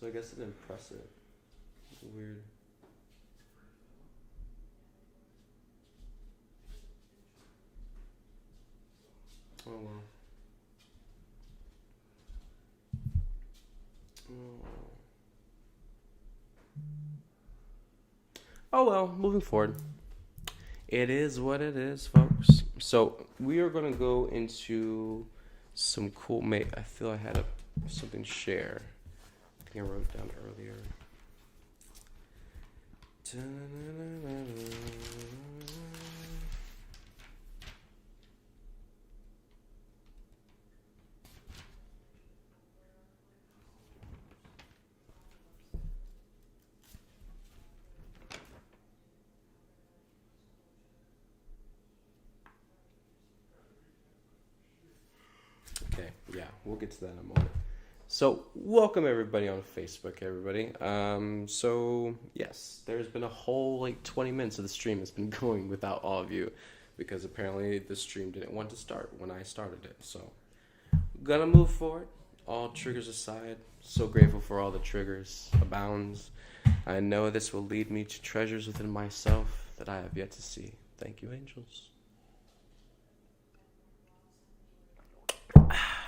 So I guess it didn't press it. Weird. Oh well. Oh well, moving forward. It is what it is, folks. So we are gonna go into some cool. Mate, I feel I had something to share. I think I wrote it down earlier. Okay, yeah, we'll get to that in a moment. So, welcome everybody on Facebook, everybody. So yes, there's been a whole like 20 minutes of the stream that's been going without all of you, because apparently the stream didn't want to start when I started it. So, gonna move forward. All triggers aside, so grateful for all the triggers abounds. I know this will lead me to treasures within myself that I have yet to see. Thank you, angels.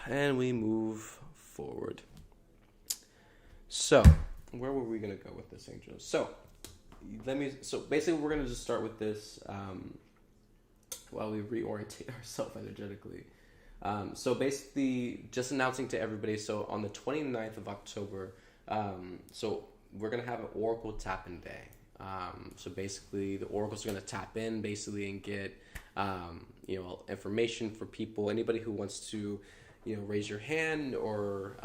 And we move forward. So, where were we gonna go with this, angels? So, So basically, we're gonna just start with this while we reorientate ourselves energetically. So basically, just announcing to everybody. So on the 29th of October, so we're gonna have an Oracle tap-in day. So basically, the oracles are gonna tap in basically and get information for people. Anybody who wants to raise your hand or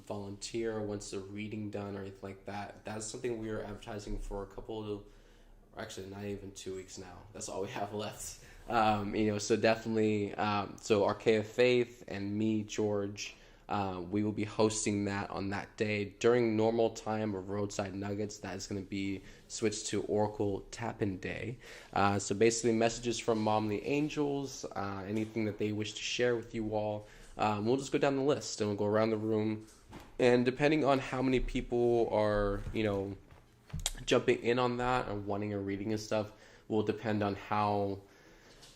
volunteer, wants a reading done or anything like that. That's something we are advertising for a couple of, actually not even 2 weeks now. That's all we have left. So definitely, so Archaea Faith and me, George, we will be hosting that on that day during normal time of Roadside Nuggets. That is going to be switched to Oracle Tap-In Day. So basically messages from Mom the Angels, anything that they wish to share with you all. We'll just go down the list and we'll go around the room, and depending on how many people are, jumping in on that or wanting a reading and stuff, will depend on how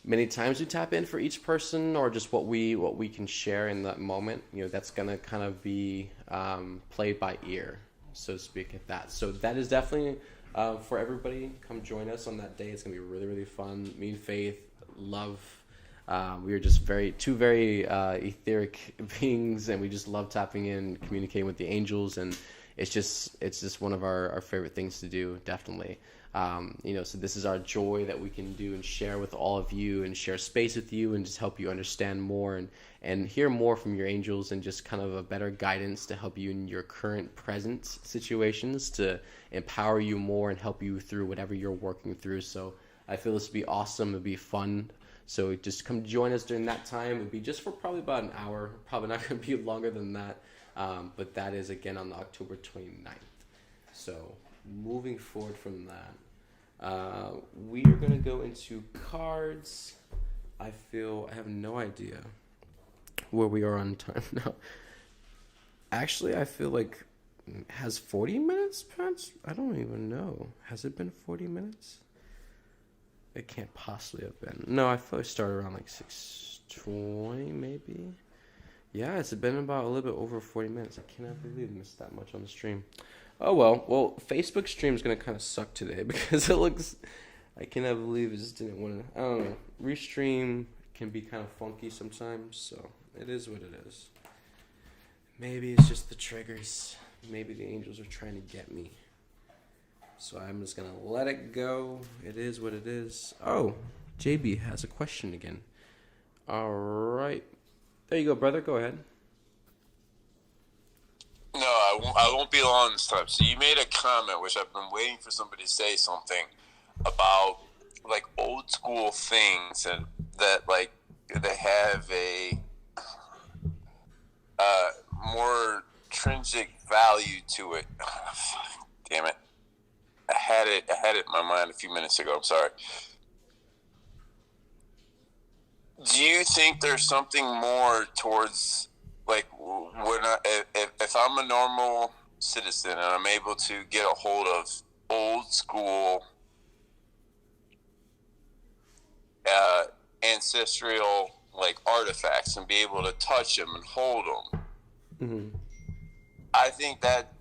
many times we tap in for each person, or just what we can share in that moment. That's gonna kind of be played by ear, so to speak, at that. So that is definitely for everybody. Come join us on that day. It's gonna be really, really fun. Me and Faith love. We are just two very etheric beings, and we just love tapping in, communicating with the angels, and it's just one of our favorite things to do, definitely. So this is our joy that we can do and share with all of you, and share space with you, and just help you understand more and hear more from your angels, and just kind of a better guidance to help you in your current present situations, to empower you more and help you through whatever you're working through. So I feel this would be awesome. It'd be fun. So just come join us during that time. It would be just for probably about an hour. Probably not going to be longer than that. But that is, again, on October 29th. So moving forward from that, we are going to go into cards. I have no idea where we are on time now. Actually, I feel like, has 40 minutes passed? I don't even know. Has it been 40 minutes? It can't possibly have been. No, I feel I started around like 6:20 maybe. Yeah, it's been about a little bit over 40 minutes. I cannot believe I missed that much on the stream. Oh well. Well, Facebook stream is going to kind of suck today because it looks... I cannot believe it just didn't want to... I don't know. Restream can be kind of funky sometimes, so it is what it is. Maybe it's just the triggers. Maybe the angels are trying to get me. So I'm just going to let it go. It is what it is. Oh, JB has a question again. All right. There you go, brother. Go ahead. No, I won't be long this time. So you made a comment, which I've been waiting for somebody to say something about, like, old school things that like, they have a more intrinsic value to it. Damn it. I had it in my mind a few minutes ago. I'm sorry. Do you think there's something more towards, like, if I'm a normal citizen, and I'm able to get a hold of old school ancestral like artifacts and be able to touch them and hold them. Mm-hmm. I think that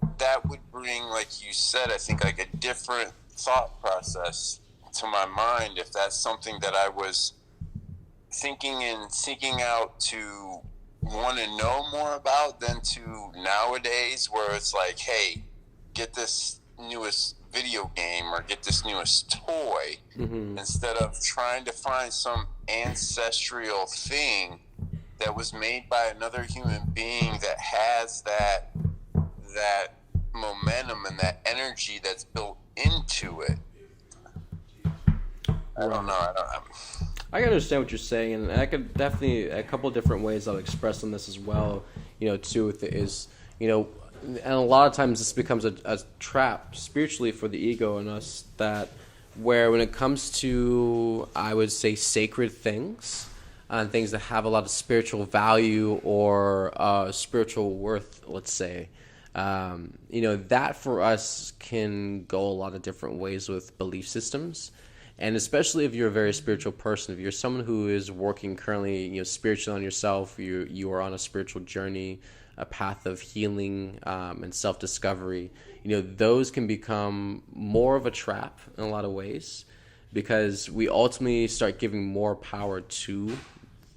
would bring, like you said, I think like a different thought process to my mind if that's something that I was thinking and seeking out to want to know more about than to nowadays where it's like, hey, get this newest video game or get this newest toy, instead of trying to find some ancestral thing that was made by another human being that has that momentum and that energy that's built into it. I don't know. I can understand what you're saying, and I could definitely, a couple different ways I'll express on this as well, too, is, and a lot of times this becomes a trap spiritually for the ego in us, that where when it comes to, I would say, sacred things, and things that have a lot of spiritual value or spiritual worth, let's say, that for us can go a lot of different ways with belief systems. And especially if you're a very spiritual person, if you're someone who is working currently, spiritually on yourself, you are on a spiritual journey, a path of healing and self-discovery, those can become more of a trap in a lot of ways, because we ultimately start giving more power to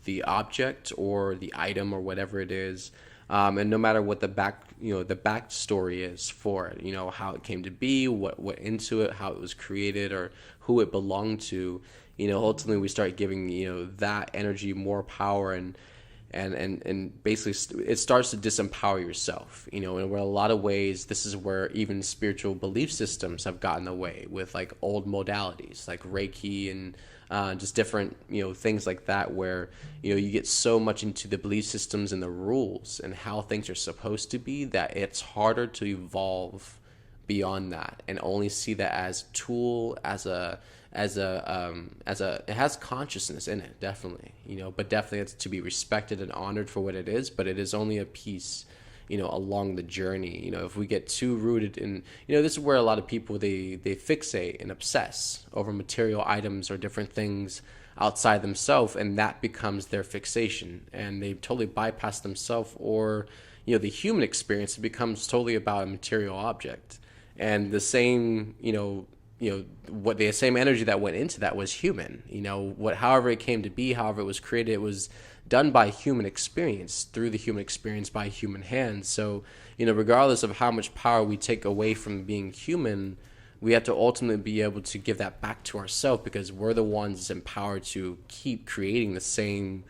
the object or the item or whatever it is. And no matter what the backstory is for it, how it came to be, what went into it, how it was created, or who it belonged to, ultimately we start giving, that energy more power, and basically it starts to disempower yourself, and where a lot of ways, this is where even spiritual belief systems have gotten away with, like old modalities like Reiki and just different, things like that, where, you get so much into the belief systems and the rules and how things are supposed to be that it's harder to evolve beyond that and only see that as tool, it has consciousness in it, definitely, but definitely it's to be respected and honored for what it is, but it is only a piece, along the journey. If we get too rooted in, this is where a lot of people, they fixate and obsess over material items or different things outside themselves, and that becomes their fixation, and they totally bypass themselves, or, the human experience becomes totally about a material object. And the same, what the same energy that went into that was human, however it came to be, however it was created, it was done by human experience, through the human experience, by human hands. So, regardless of how much power we take away from being human, we have to ultimately be able to give that back to ourselves, because we're the ones empowered to keep creating the same,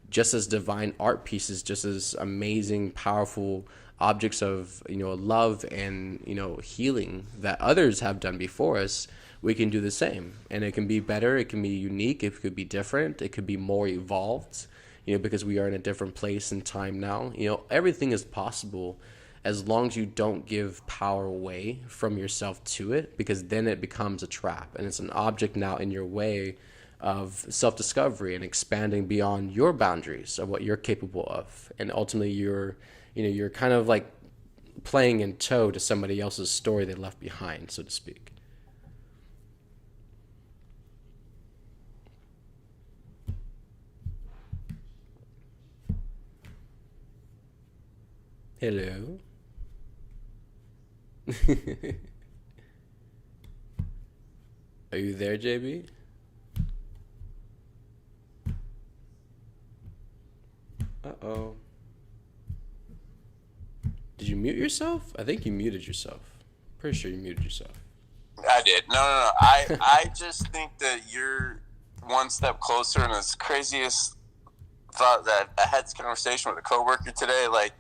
just as divine art pieces, just as amazing, powerful objects of, love and, healing that others have done before us. We can do the same, and it can be better, it can be unique, it could be different, it could be more evolved, because we are in a different place and time now. Everything is possible as long as you don't give power away from yourself to it, because then it becomes a trap, and it's an object now in your way of self-discovery and expanding beyond your boundaries of what you're capable of. And ultimately you're kind of like playing in tow to somebody else's story they left behind, so to speak. Hello. Are you there, JB? Uh-oh. Did you mute yourself? I think you muted yourself. Pretty sure you muted yourself. I did. No. I just think that you're one step closer, and it's the craziest thought that I had this conversation with a coworker today. Like,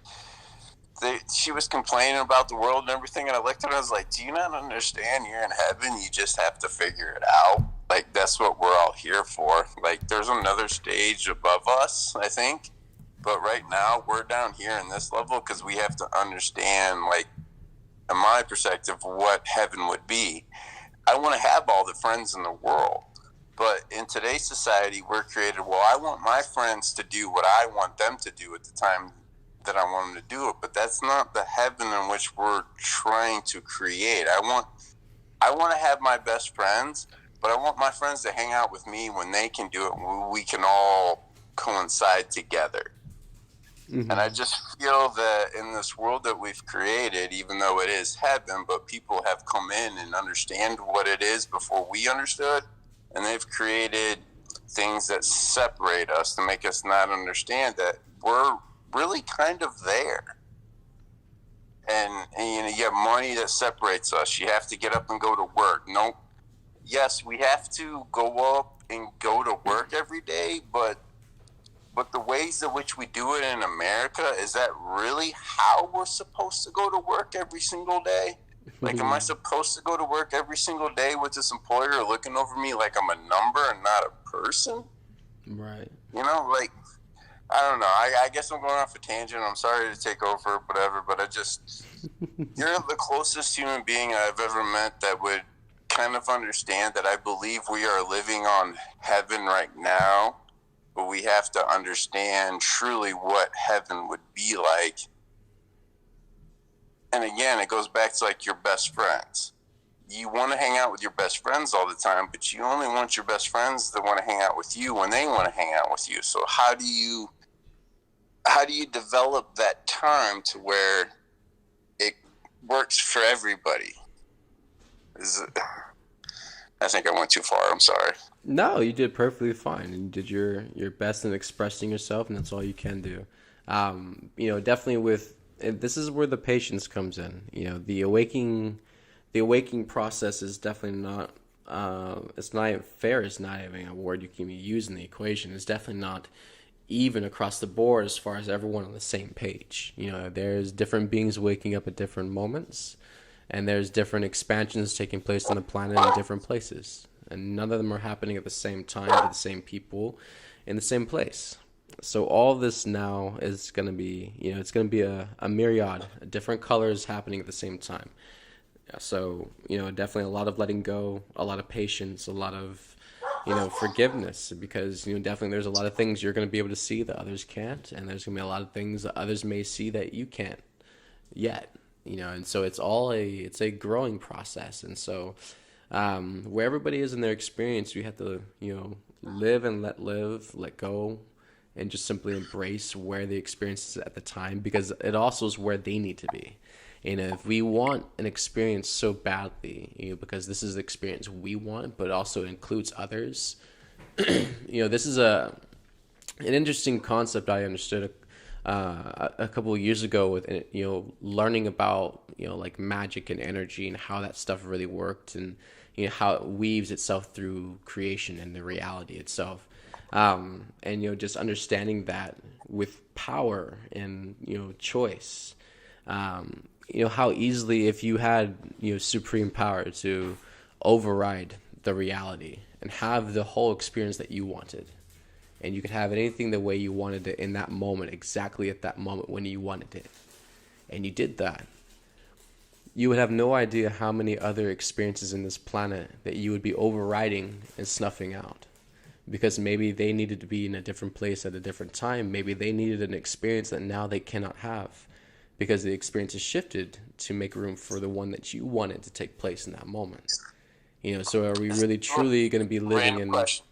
she was complaining about the world and everything, and I looked at her and I was like, do you not understand you're in heaven? You just have to figure it out. Like, that's what we're all here for. Like, there's another stage above us, I think. But right now, we're down here in this level because we have to understand, like, in my perspective, what heaven would be. I want to have all the friends in the world. But in today's society, we're created, well, I want my friends to do what I want them to do at the time that I want them to do it, but that's not the heaven in which we're trying to create. I want to have my best friends, but I want my friends to hang out with me when they can do it, when we can all coincide together. Mm-hmm. And I just feel that in this world that we've created, even though it is heaven, but people have come in and understand what it is before we understood, and they've created things that separate us to make us not understand that we're really kind of there. And you know, you have money that separates us. You have to get up and go to work. No, yes, we have to go up and go to work every day, but the ways in which we do it in America, is that really how we're supposed to go to work every single day? Like, am I supposed to go to work every single day with this employer looking over me like I'm a number and not a person? Right. You know, like, I don't know. I guess I'm going off a tangent. I'm sorry to take over, whatever, but you're the closest human being I've ever met that would kind of understand that I believe we are living on heaven right now, but we have to understand truly what heaven would be like. And again, it goes back to like your best friends. You want to hang out with your best friends all the time, but you only want your best friends that want to hang out with you when they want to hang out with you. So how do you develop that time to where it works for everybody? I think I went too far. I'm sorry. No, you did perfectly fine, and you did your best in expressing yourself, and that's all you can do. You know, definitely this is where the patience comes in. You know, the awakening process is definitely not. It's not fair. Is not even a word you can use in the equation. It's definitely not even across the board as far as everyone on the same page. You know, there's different beings waking up at different moments, and there's different expansions taking place on the planet in different places. And none of them are happening at the same time to the same people in the same place. So all of this now is going to be, you know, it's going to be a myriad of different colors happening at the same time. So, you know, definitely a lot of letting go, a lot of patience, a lot of, you know, forgiveness, because, you know, definitely there's a lot of things you're going to be able to see that others can't. And there's going to be a lot of things that others may see that you can't yet, you know, and so it's a growing process. And so, where everybody is in their experience, we have to, you know, live and let go, and just simply embrace where the experience is at the time, because it also is where they need to be. You know, if we want an experience so badly, you know, because this is the experience we want, but also includes others, you know, this is an interesting concept I understood a couple of years ago with, you know, learning about, you know, like magic and energy and how that stuff really worked, and, you know, how it weaves itself through creation and the reality itself. And, you know, just understanding that with power and, you know, choice, you know, how easily, if you had, you know, supreme power to override the reality and have the whole experience that you wanted, and you could have anything the way you wanted it in that moment, exactly at that moment when you wanted it, and you did that, you would have no idea how many other experiences in this planet that you would be overriding and snuffing out. Because maybe they needed to be in a different place at a different time. Maybe they needed an experience that now they cannot have, because the experience has shifted to make room for the one that you wanted to take place in that moment. You know, so are we really truly going to be living in... Random question.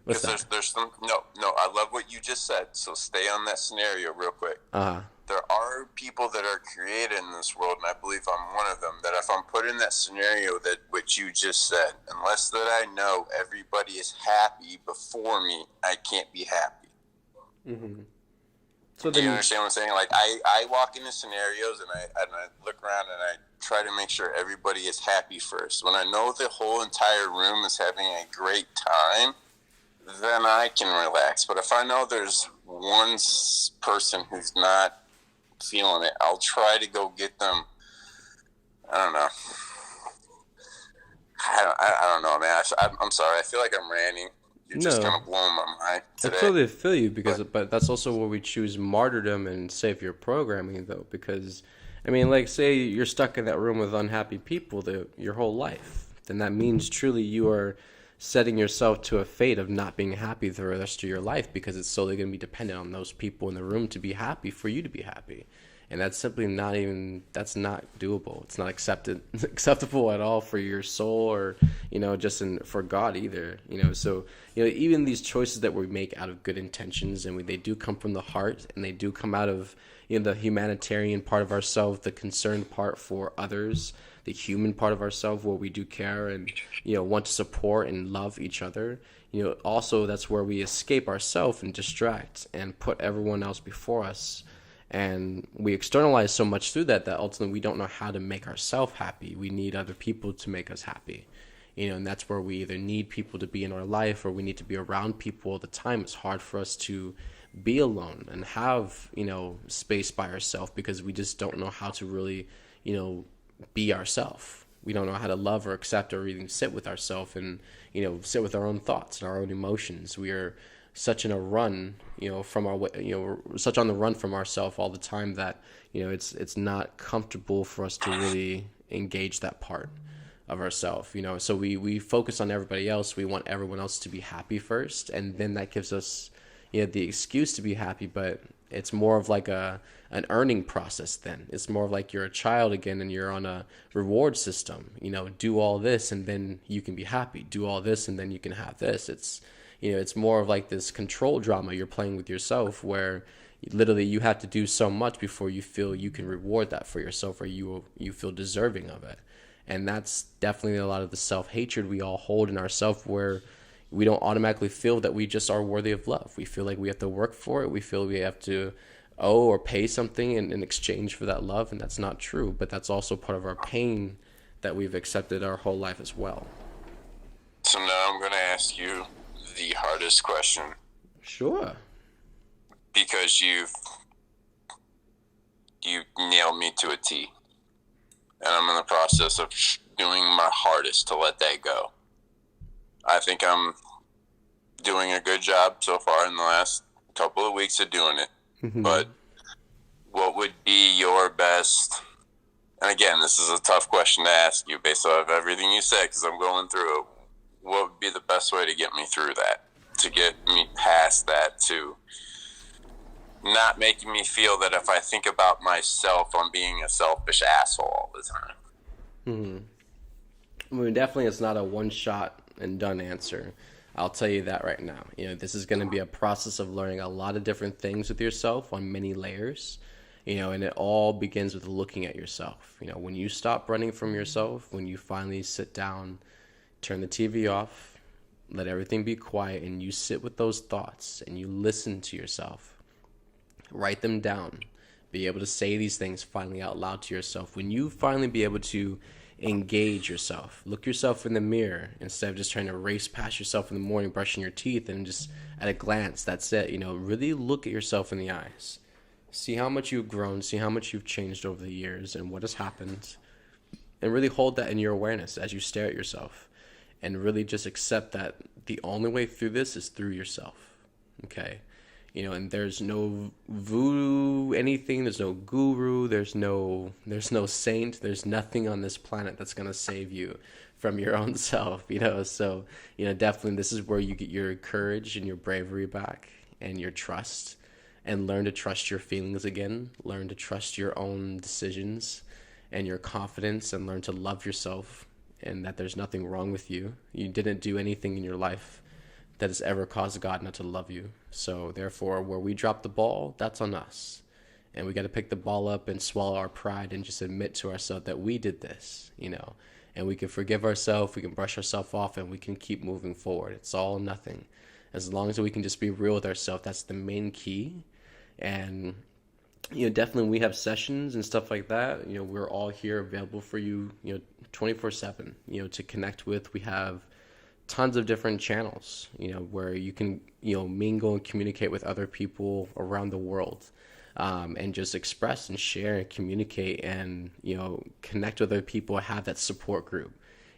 What's that? There's some... No, I love what you just said, so stay on that scenario real quick. Uh-huh. There are people that are created in this world, and I believe I'm one of them, that if I'm put in that scenario that which you just said, unless that I know everybody is happy before me, I can't be happy. Mm-hmm. So do you understand what I'm saying? Like, I walk into scenarios and I look around and I try to make sure everybody is happy first. When I know the whole entire room is having a great time, then I can relax. But if I know there's one person who's not feeling it, I'll try to go get them. I don't know. I don't know, man. I'm sorry. I feel like I'm ranting. You're just kind of blowing my mind today. I totally feel you, but that's also where we choose martyrdom and savior programming, though. Because, I mean, like, say you're stuck in that room with unhappy people your whole life, then that means truly you are setting yourself to a fate of not being happy the rest of your life, because it's solely going to be dependent on those people in the room to be happy for you to be happy. And that's simply not even, that's not doable. It's not acceptable at all for your soul, or, just for God either, so, even these choices that we make out of good intentions, and they do come from the heart, and they do come out of, the humanitarian part of ourselves, the concerned part for others, the human part of ourselves where we do care and, want to support and love each other. Also that's where we escape ourselves and distract and put everyone else before us. And we externalize so much through that ultimately we don't know how to make ourselves happy. We need other people to make us happy. And that's where we either need people to be in our life, or we need to be around people all the time. It's hard for us to be alone and have, space by ourselves, because we just don't know how to really, be ourselves. We don't know how to love or accept or even sit with ourselves and, sit with our own thoughts and our own emotions. We are such in a run, from our, such on the run from ourselves all the time that, it's not comfortable for us to really engage that part of ourselves, so we focus on everybody else. We want everyone else to be happy first, and then that gives us, the excuse to be happy. But it's more of like an earning process. Then it's more of like you're a child again, and you're on a reward system. Do all this and then you can be happy. Do all this and then you can have this. It's more of like this control drama you're playing with yourself, where literally you have to do so much before you feel you can reward that for yourself, or you feel deserving of it. And that's definitely a lot of the self-hatred we all hold in ourselves, where we don't automatically feel that we just are worthy of love. We feel like we have to work for it. We feel we have to owe or pay something in exchange for that love, and that's not true. But that's also part of our pain that we've accepted our whole life as well. So now I'm going to ask you the hardest question. Sure. Because you nailed me to a T. And I'm in the process of doing my hardest to let that go. I think I'm doing a good job so far in the last couple of weeks of doing it. Mm-hmm. But what would be your best, and again, this is a tough question to ask you based off everything you said, because I'm going through it. What would be the best way to get me through that, to get me past that, to not making me feel that if I think about myself, I'm being a selfish asshole all the time? I mean, definitely it's not a one-shot and done answer. I'll tell you that right now. This is going to be a process of learning a lot of different things with yourself on many layers, and it all begins with looking at yourself. When you stop running from yourself, when you finally sit down, turn the TV off, let everything be quiet, and you sit with those thoughts and you listen to yourself, write them down, be able to say these things finally out loud to yourself. When you finally be able to engage yourself, look yourself in the mirror instead of just trying to race past yourself in the morning brushing your teeth and just at a glance, that's it. Really look at yourself in the eyes, see how much you've grown, see how much you've changed over the years and what has happened, and really hold that in your awareness as you stare at yourself, and really just accept that the only way through this is through yourself. Okay? And there's no voodoo anything, there's no guru, there's no saint, there's nothing on this planet that's going to save you from your own self, so, definitely this is where you get your courage and your bravery back and your trust, and learn to trust your feelings again, learn to trust your own decisions and your confidence, and learn to love yourself, and that there's nothing wrong with you. You didn't do anything in your life that has ever caused God not to love you. So therefore, where we drop the ball, that's on us. And we got to pick the ball up and swallow our pride and just admit to ourselves that we did this, and we can forgive ourselves, we can brush ourselves off, and we can keep moving forward. It's all or nothing. As long as we can just be real with ourselves, that's the main key. And, definitely we have sessions and stuff like that. We're all here available for you, 24/7, to connect with. We have tons of different channels, where you can, mingle and communicate with other people around the world, and just express and share and communicate and, connect with other people, have that support group,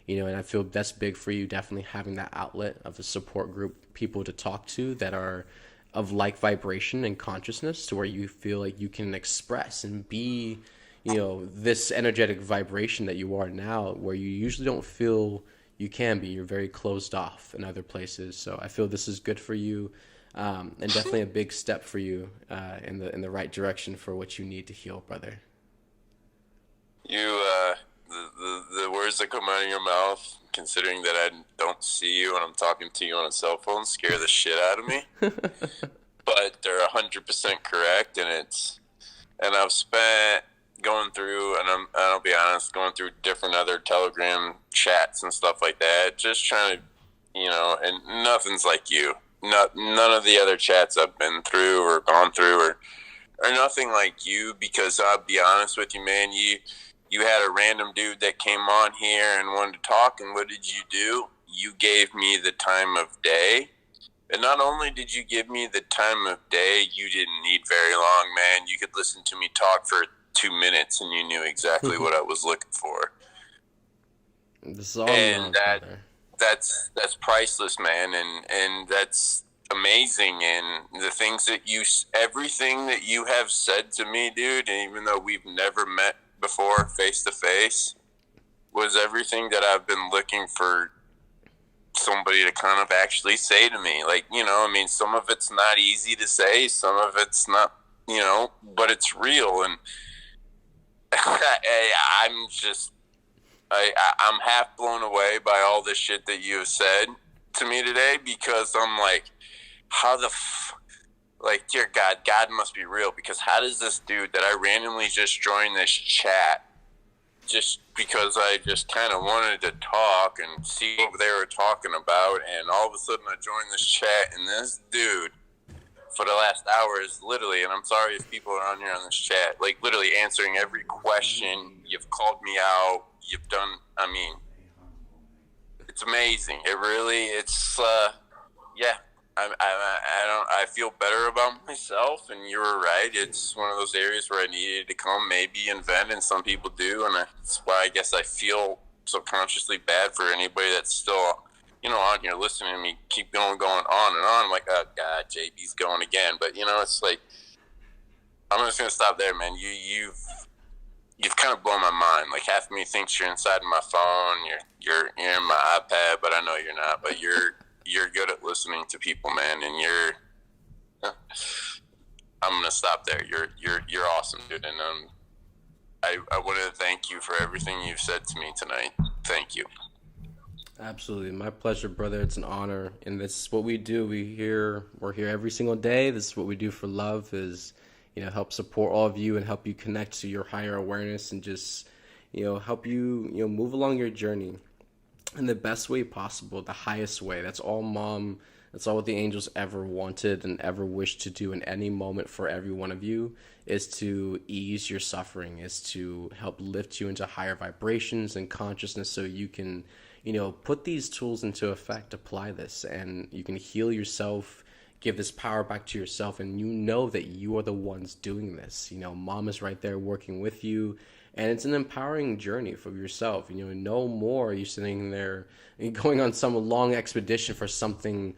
and I feel that's big for you, definitely having that outlet of a support group, people to talk to that are of like vibration and consciousness, to where you feel like you can express and be, this energetic vibration that you are now, where you usually don't feel you can be. You're very closed off in other places. So I feel this is good for you, and definitely a big step for you in the right direction for what you need to heal, brother. The words that come out of your mouth, considering that I don't see you and I'm talking to you on a cell phone, scare the shit out of me. But they're 100% correct, and I've spent going through, and I'll be honest, going through different other Telegram chats and stuff like that, just trying to, and nothing's like you. None of the other chats I've been through or gone through are nothing like you, because I'll be honest with you, man, you had a random dude that came on here and wanted to talk, and what did you do? You gave me the time of day. And not only did you give me the time of day, you didn't need very long, man. You could listen to me talk for 2 minutes and you knew exactly what I was looking for. This is all and that's priceless, man, and that's amazing. And the things that everything that you have said to me, dude, and even though we've never met before face to face, was everything that I've been looking for somebody to kind of actually say to me. Like, some of it's not easy to say, some of it's not, but it's real. And I'm half blown away by all this shit that you have said to me today, because I'm like, how the dear God must be real, because how does this dude that I randomly just joined this chat just because I just kind of wanted to talk and see what they were talking about, and all of a sudden I joined this chat, and this dude for the last hour is literally, and I'm sorry if people are on here on this chat, like literally answering every question. You've called me out. You've done, it's amazing. It really, yeah. I feel better about myself, and you were right. It's one of those areas where I needed to come, maybe invent, and some people do, and that's why I guess I feel subconsciously bad for anybody that's still, on here listening to me keep going on and on. I'm like, oh God, JB's going again. But it's like, I'm just gonna stop there, man. You've kind of blown my mind. Like, half of me thinks you're inside of my phone, you're in my iPad, but I know you're not. But you're good at listening to people, man, and I'm gonna stop there. You're awesome, dude, and I want to thank you for everything you've said to me tonight. Thank you. Absolutely, my pleasure, brother. It's an honor, and this is what we do. We're here every single day. This is what we do for love, is help support all of you and help you connect to your higher awareness, and just help you move along your journey in the best way possible, the highest way. That's all what the angels ever wanted and ever wished to do in any moment for every one of you, is to ease your suffering, is to help lift you into higher vibrations and consciousness, so you can put these tools into effect, apply this, and you can heal yourself, give this power back to yourself, and that you are the ones doing this. Mom is right there working with you, and it's an empowering journey for yourself. No more are you sitting there and going on some long expedition for something,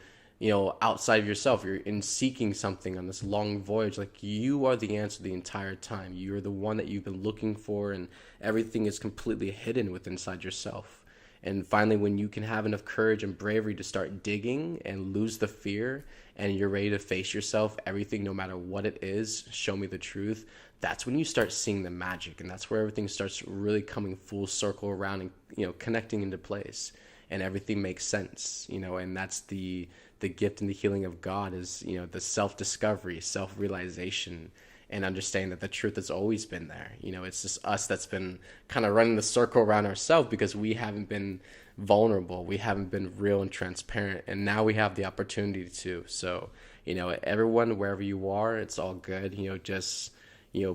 outside of yourself. You're in seeking something on this long voyage. Like, you are the answer the entire time. You're the one that you've been looking for, and everything is completely hidden within inside yourself. And finally, when you can have enough courage and bravery to start digging and lose the fear, and you're ready to face yourself, everything, no matter what it is, show me the truth, that's when you start seeing the magic. And that's where everything starts really coming full circle around and, connecting into place. And everything makes sense, and that's the gift and the healing of God, is, the self-discovery, self-realization, and understanding that the truth has always been there. It's just us that's been kind of running the circle around ourselves, because we haven't been vulnerable. We haven't been real and transparent. And now we have the opportunity to. So, everyone, wherever you are, it's all good. Just,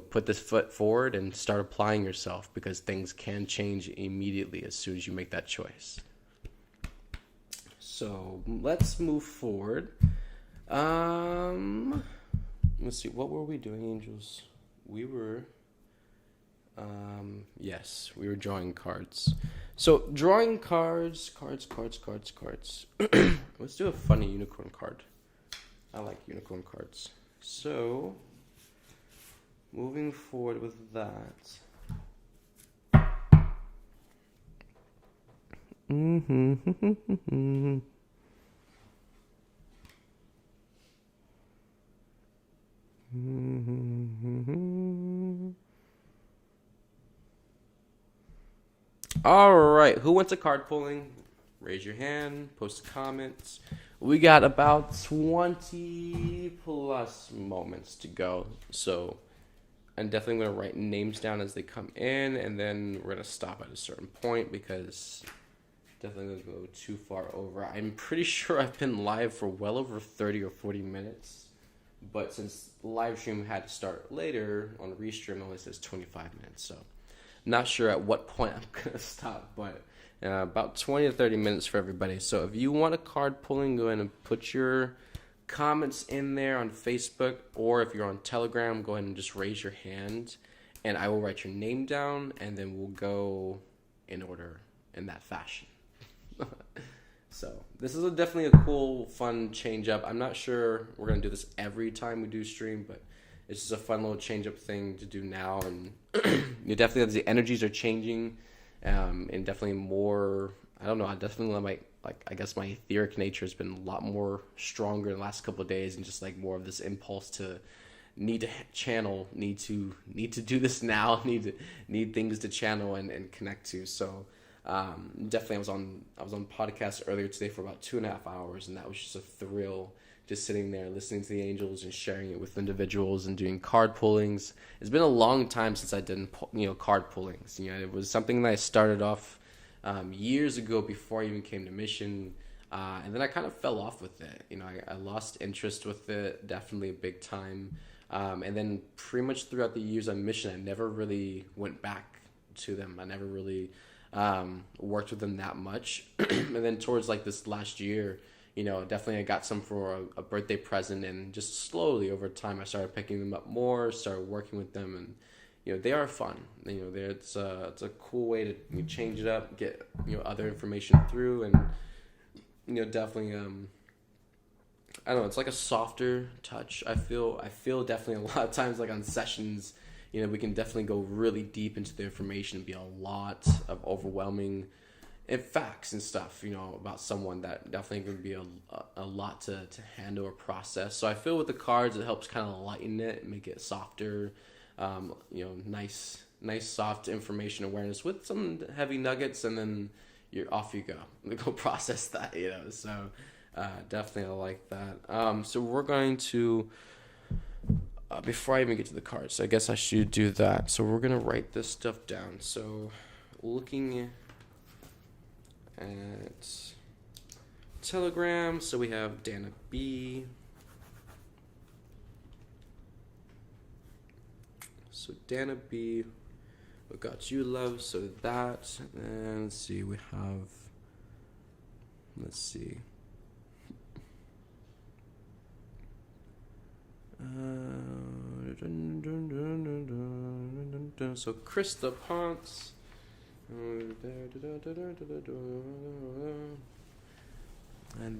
put this foot forward and start applying yourself, because things can change immediately as soon as you make that choice. So let's move forward. Let's see, what were we doing, angels? We were, yes, we were drawing cards. So, drawing cards. Let's do a funny unicorn card. I like unicorn cards. So, moving forward with that. All right, who went to card pulling? Raise your hand, post comments. We got about 20 plus moments to go. So I'm definitely going to write names down as they come in, and then we're going to stop at a certain point because definitely going to go too far over. I'm pretty sure I've been live for well over 30 or 40 minutes. But since the live stream had to start later, on Restream it only says 25 minutes. So not sure at what point I'm going to stop, but about 20 to 30 minutes for everybody. So if you want a card pulling, go ahead and put your comments in there on Facebook, or if you're on Telegram, go ahead and just raise your hand and I will write your name down, and then we'll go in order in that fashion. So this is definitely a cool, fun change up. I'm not sure we're going to do this every time we do stream, but it's just a fun little change up thing to do now. And you definitely, as the energies are changing, and definitely more, I don't know, I definitely I guess my etheric nature has been a lot more stronger in the last couple of days, and just like more of this impulse to need to channel, need to do this now, need things to channel and connect to. So definitely I was on podcast earlier today for about 2.5 hours, and that was just a thrill, just sitting there listening to the angels and sharing it with individuals and doing card pullings. It's been a long time since I did card pullings. It was something that I started off years ago before I even came to Mission, and then I kind of fell off with it. I lost interest with it, definitely a big time, and then pretty much throughout the years on Mission I never really went back to them. I never really worked with them that much. And then towards like this last year, definitely I got some for a birthday present, and just slowly over time I started picking them up more, started working with them, and they are fun. It's a cool way to change it up, get other information through, and definitely I don't know, it's like a softer touch. I feel definitely a lot of times, like on sessions, we can definitely go really deep into the information and be a lot of overwhelming facts and stuff, about someone that definitely can be a lot to handle or process. So I feel with the cards, it helps kind of lighten it, make it softer, nice soft information awareness with some heavy nuggets, and then you're off you go process that, so definitely I like that. So we're going to, before I even get to the cards, I guess I should do that. So we're going to write this stuff down. So looking at Telegram, so we have Dana B. So Dana B, what got you, love? So that, and let's see, we have, so Krista Ponce, and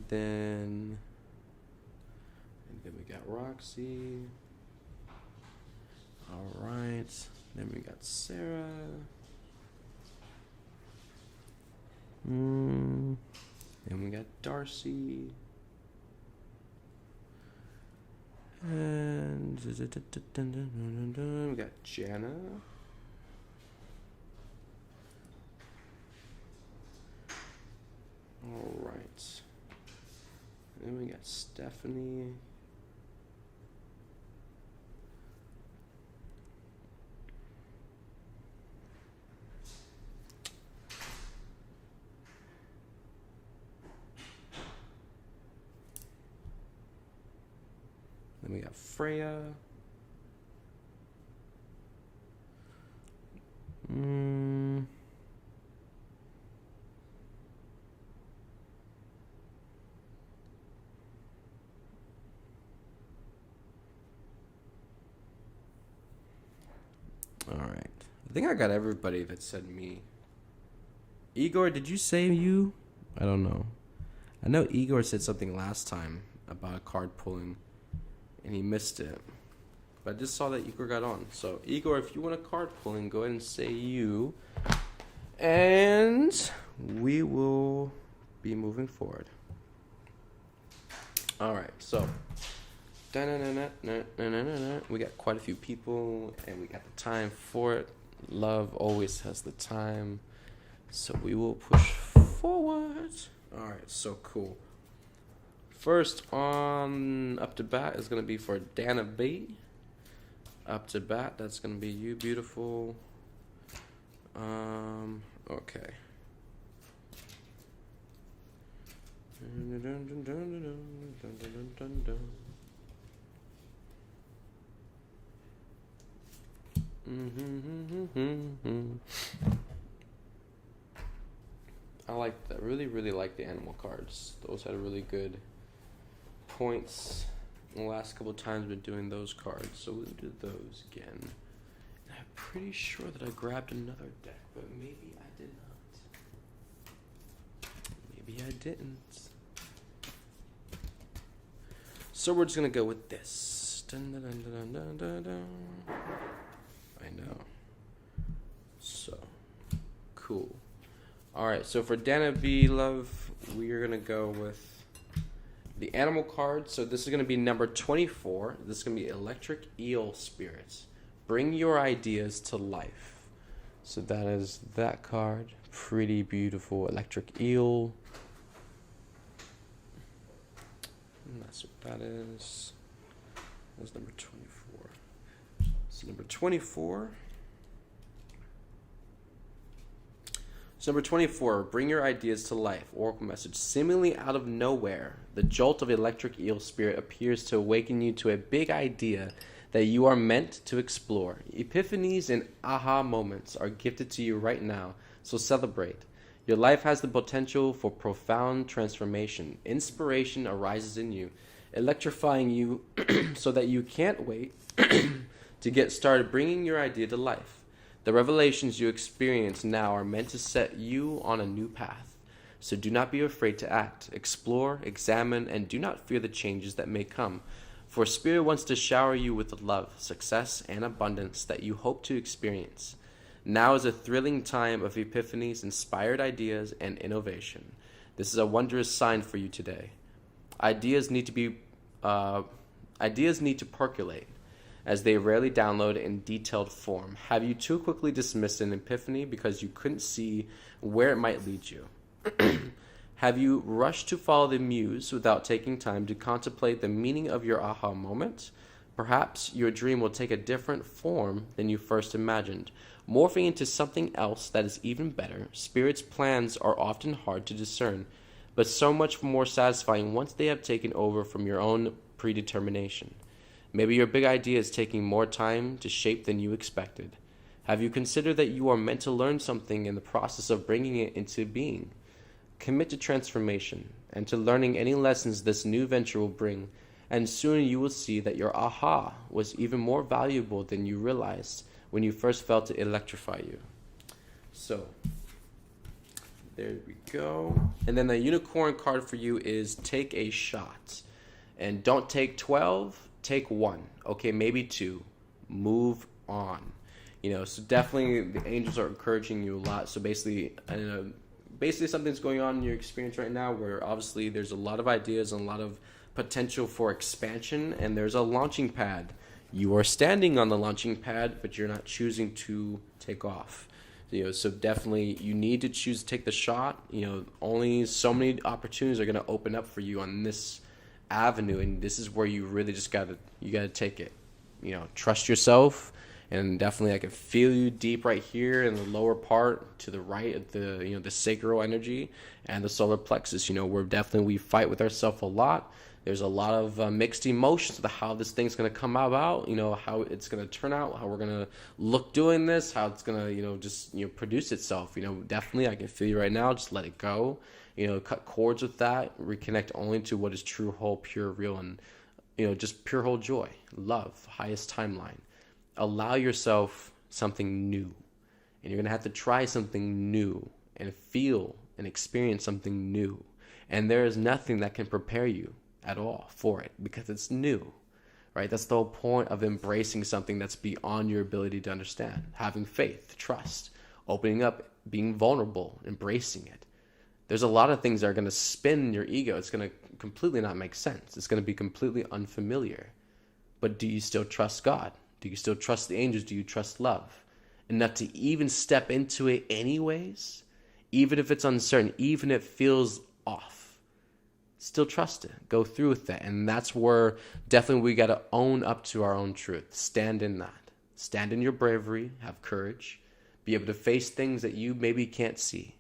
then we got Roxy. All right, then we got Sarah. Then we got Darcy. And we got Jana. All right. Then we got Stephanie. Then we got Freya. All right. I think I got everybody that said me. Igor, did you say you? I don't know. I know Igor said something last time about a card pulling, and he missed it. But I just saw that Igor got on. So, Igor, if you want a card pulling, go ahead and say you. And we will be moving forward. All right, so we got quite a few people, and we got the time for it. Love always has the time, so we will push forward. All right, so cool. First on up to bat is going to be for Dana B. Up to bat, that's going to be you, beautiful. Okay. I like that. Really like the animal cards. Those had really good points. The last couple of times we've been doing those cards, so we'll do those again. And I'm pretty sure that I grabbed another deck, but maybe I did not. Maybe I didn't. So we're just gonna go with this. Dun, dun, dun, dun, dun, dun, dun. I know. So cool. All right. So for Dana B, love, we are gonna go with the animal card. So this is going to be number 24. This is going to be Electric Eel Spirits. Bring your ideas to life. So that is that card. Pretty beautiful. Electric Eel. And that's what that is. That's number 24. So number 24. So number 24, bring your ideas to life. Oracle message. Seemingly out of nowhere, the jolt of electric eel spirit appears to awaken you to a big idea that you are meant to explore. Epiphanies and aha moments are gifted to you right now, so celebrate. Your life has the potential for profound transformation. Inspiration arises in you, electrifying you so that you can't wait to get started bringing your idea to life. The revelations you experience now are meant to set you on a new path. So do not be afraid to act. Explore, examine, and do not fear the changes that may come. For Spirit wants to shower you with the love, success, and abundance that you hope to experience. Now is a thrilling time of epiphanies, inspired ideas, and innovation. This is a wondrous sign for you today. Ideas need to percolate, as they rarely download in detailed form. Have you too quickly dismissed an epiphany because you couldn't see where it might lead you? Have you rushed to follow the muse without taking time to contemplate the meaning of your aha moment? Perhaps your dream will take a different form than you first imagined, morphing into something else that is even better. Spirit's plans are often hard to discern, but so much more satisfying once they have taken over from your own predetermination. Maybe your big idea is taking more time to shape than you expected. Have you considered that you are meant to learn something in the process of bringing it into being? Commit to transformation and to learning any lessons this new venture will bring, and soon you will see that your aha was even more valuable than you realized when you first felt it electrify you. So, there we go. And then the unicorn card for you is take a shot. And don't take 12. Take 1, okay, maybe 2. Move on. So definitely the angels are encouraging you a lot. So basically something's going on in your experience right now where obviously there's a lot of ideas and a lot of potential for expansion, and there's a launching pad. You are standing on the launching pad, but you're not choosing to take off. So definitely you need to choose to take the shot. Only so many opportunities are going to open up for you on this avenue, and this is where you really just gotta take it. Trust yourself, and definitely I can feel you deep right here in the lower part to the right of the the sacral energy and the solar plexus. We fight with ourselves a lot. There's a lot of mixed emotions about how this thing's gonna come about, how it's gonna turn out, how we're gonna look doing this, how it's gonna produce itself. Definitely I can feel you right now. Just let it go. Cut cords with that, reconnect only to what is true, whole, pure, real, and, just pure, whole joy, love, highest timeline. Allow yourself something new, and you're going to have to try something new and feel and experience something new. And there is nothing that can prepare you at all for it because it's new, right? That's the whole point of embracing something that's beyond your ability to understand, having faith, trust, opening up, being vulnerable, embracing it. there's a lot of things that are going to spin your ego. It's going to completely not make sense. It's going to be completely unfamiliar. But do you still trust God? Do you still trust the angels? Do you trust love? Enough to even step into it anyways? Even if it's uncertain, even if it feels off, still trust it. Go through with that. And that's where definitely we got to own up to our own truth. Stand in that. Stand in your bravery. Have courage. Be able to face things that you maybe can't see.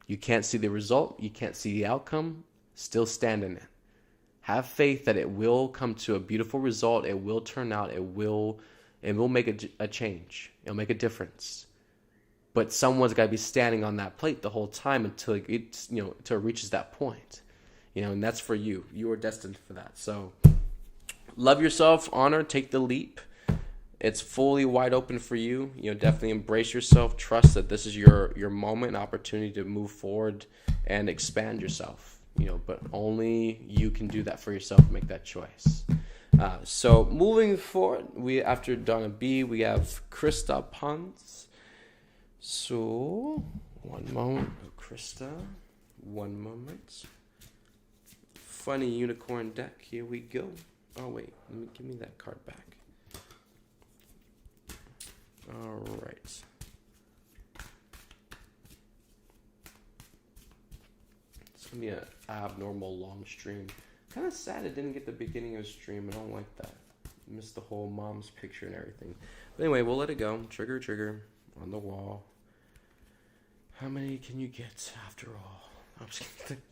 You can't see the result. You can't see the outcome. Still stand in it. Have faith that it will come to a beautiful result. It will turn out. It will make a change. It'll make a difference. But someone's got to be standing on that plate the whole time until until it reaches that point. And that's for you. You are destined for that. So love yourself, honor, take the leap. It's fully wide open for you. Definitely embrace yourself. Trust that this is your moment and opportunity to move forward and expand yourself. But only you can do that for yourself, make that choice. So moving forward, after Donna B, we have Krista Pons. So, one moment. Krista, one moment. Funny unicorn deck. Here we go. Oh, wait. Give me that card back. All right. It's going to be an abnormal long stream. Kind of sad it didn't get the beginning of the stream. I don't like that. Missed the whole mom's picture and everything. But anyway, we'll let it go. Trigger on the wall. How many can you get after all? I'm just kidding.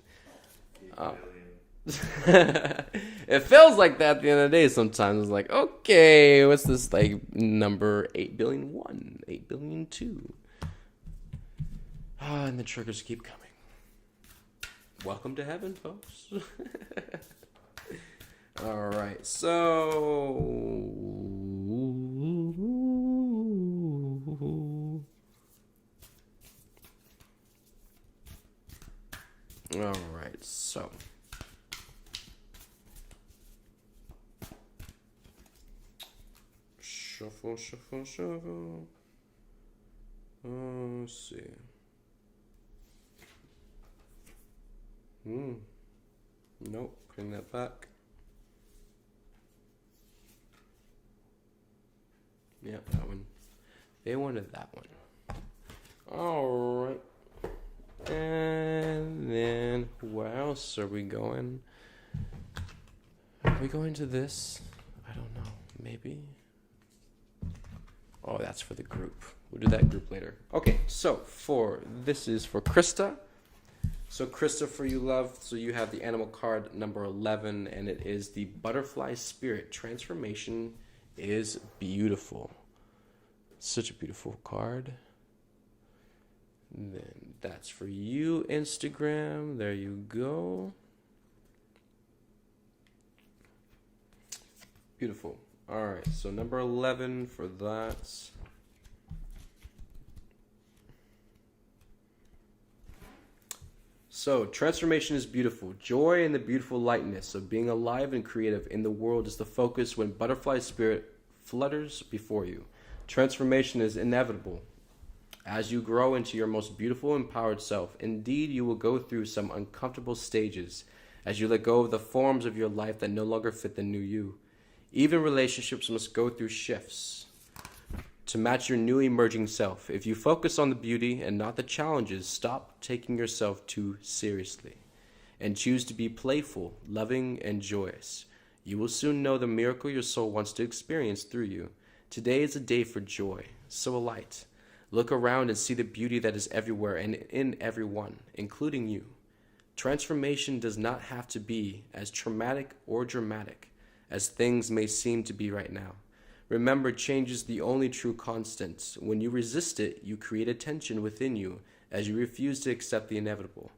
It feels like that at the end of the day sometimes. It's like, okay, what's this, number 8,000,000,001, 8,000,000,002? And the triggers keep coming. Welcome to heaven, folks. All right, so shuffle. Let's see. Nope, bring that back. Yeah, that one. They wanted that one. All right. And then where else are we going? Are we going to this? I don't know. Maybe. Oh, that's for the group. We'll do that group later. Okay, so this is for Krista. So Krista, for you, love. So you have the animal card number 11, and it is the Butterfly Spirit. Transformation is beautiful. Such a beautiful card. And then that's for you, Instagram. There you go. Beautiful. All right, so number 11 for that. So, transformation is beautiful. Joy and the beautiful lightness of being alive and creative in the world is the focus when Butterfly Spirit flutters before you. Transformation is inevitable. As you grow into your most beautiful, empowered self, indeed you will go through some uncomfortable stages as you let go of the forms of your life that no longer fit the new you. Even relationships must go through shifts to match your new emerging self. If you focus on the beauty and not the challenges, stop taking yourself too seriously and choose to be playful, loving, and joyous. You will soon know the miracle your soul wants to experience through you. Today is a day for joy. So a light. Look around and see the beauty that is everywhere and in everyone, including you. Transformation does not have to be as traumatic or dramatic as things may seem to be right now. Remember, change is the only true constant. When you resist it, you create a tension within you as you refuse to accept the inevitable.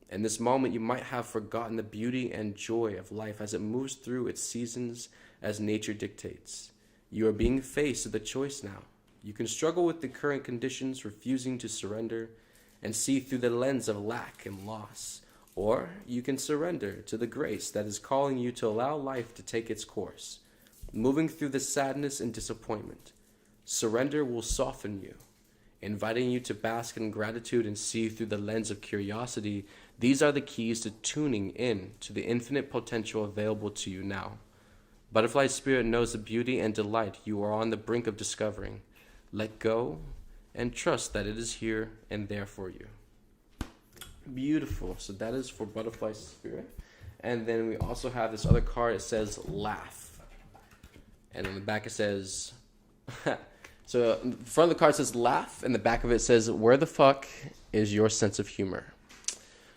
In this moment, you might have forgotten the beauty and joy of life as it moves through its seasons as nature dictates. You are being faced with a choice now. You can struggle with the current conditions, refusing to surrender, and see through the lens of lack and loss. Or you can surrender to the grace that is calling you to allow life to take its course, moving through the sadness and disappointment. Surrender will soften you, inviting you to bask in gratitude and see through the lens of curiosity. These are the keys to tuning in to the infinite potential available to you now. Butterfly Spirit knows the beauty and delight you are on the brink of discovering. Let go and trust that it is here and there for you. Beautiful. So that is for Butterfly Spirit. And then we also have this other card. It says laugh. And on the back it says... So in front of the card says laugh. And the back of it says, where the fuck is your sense of humor?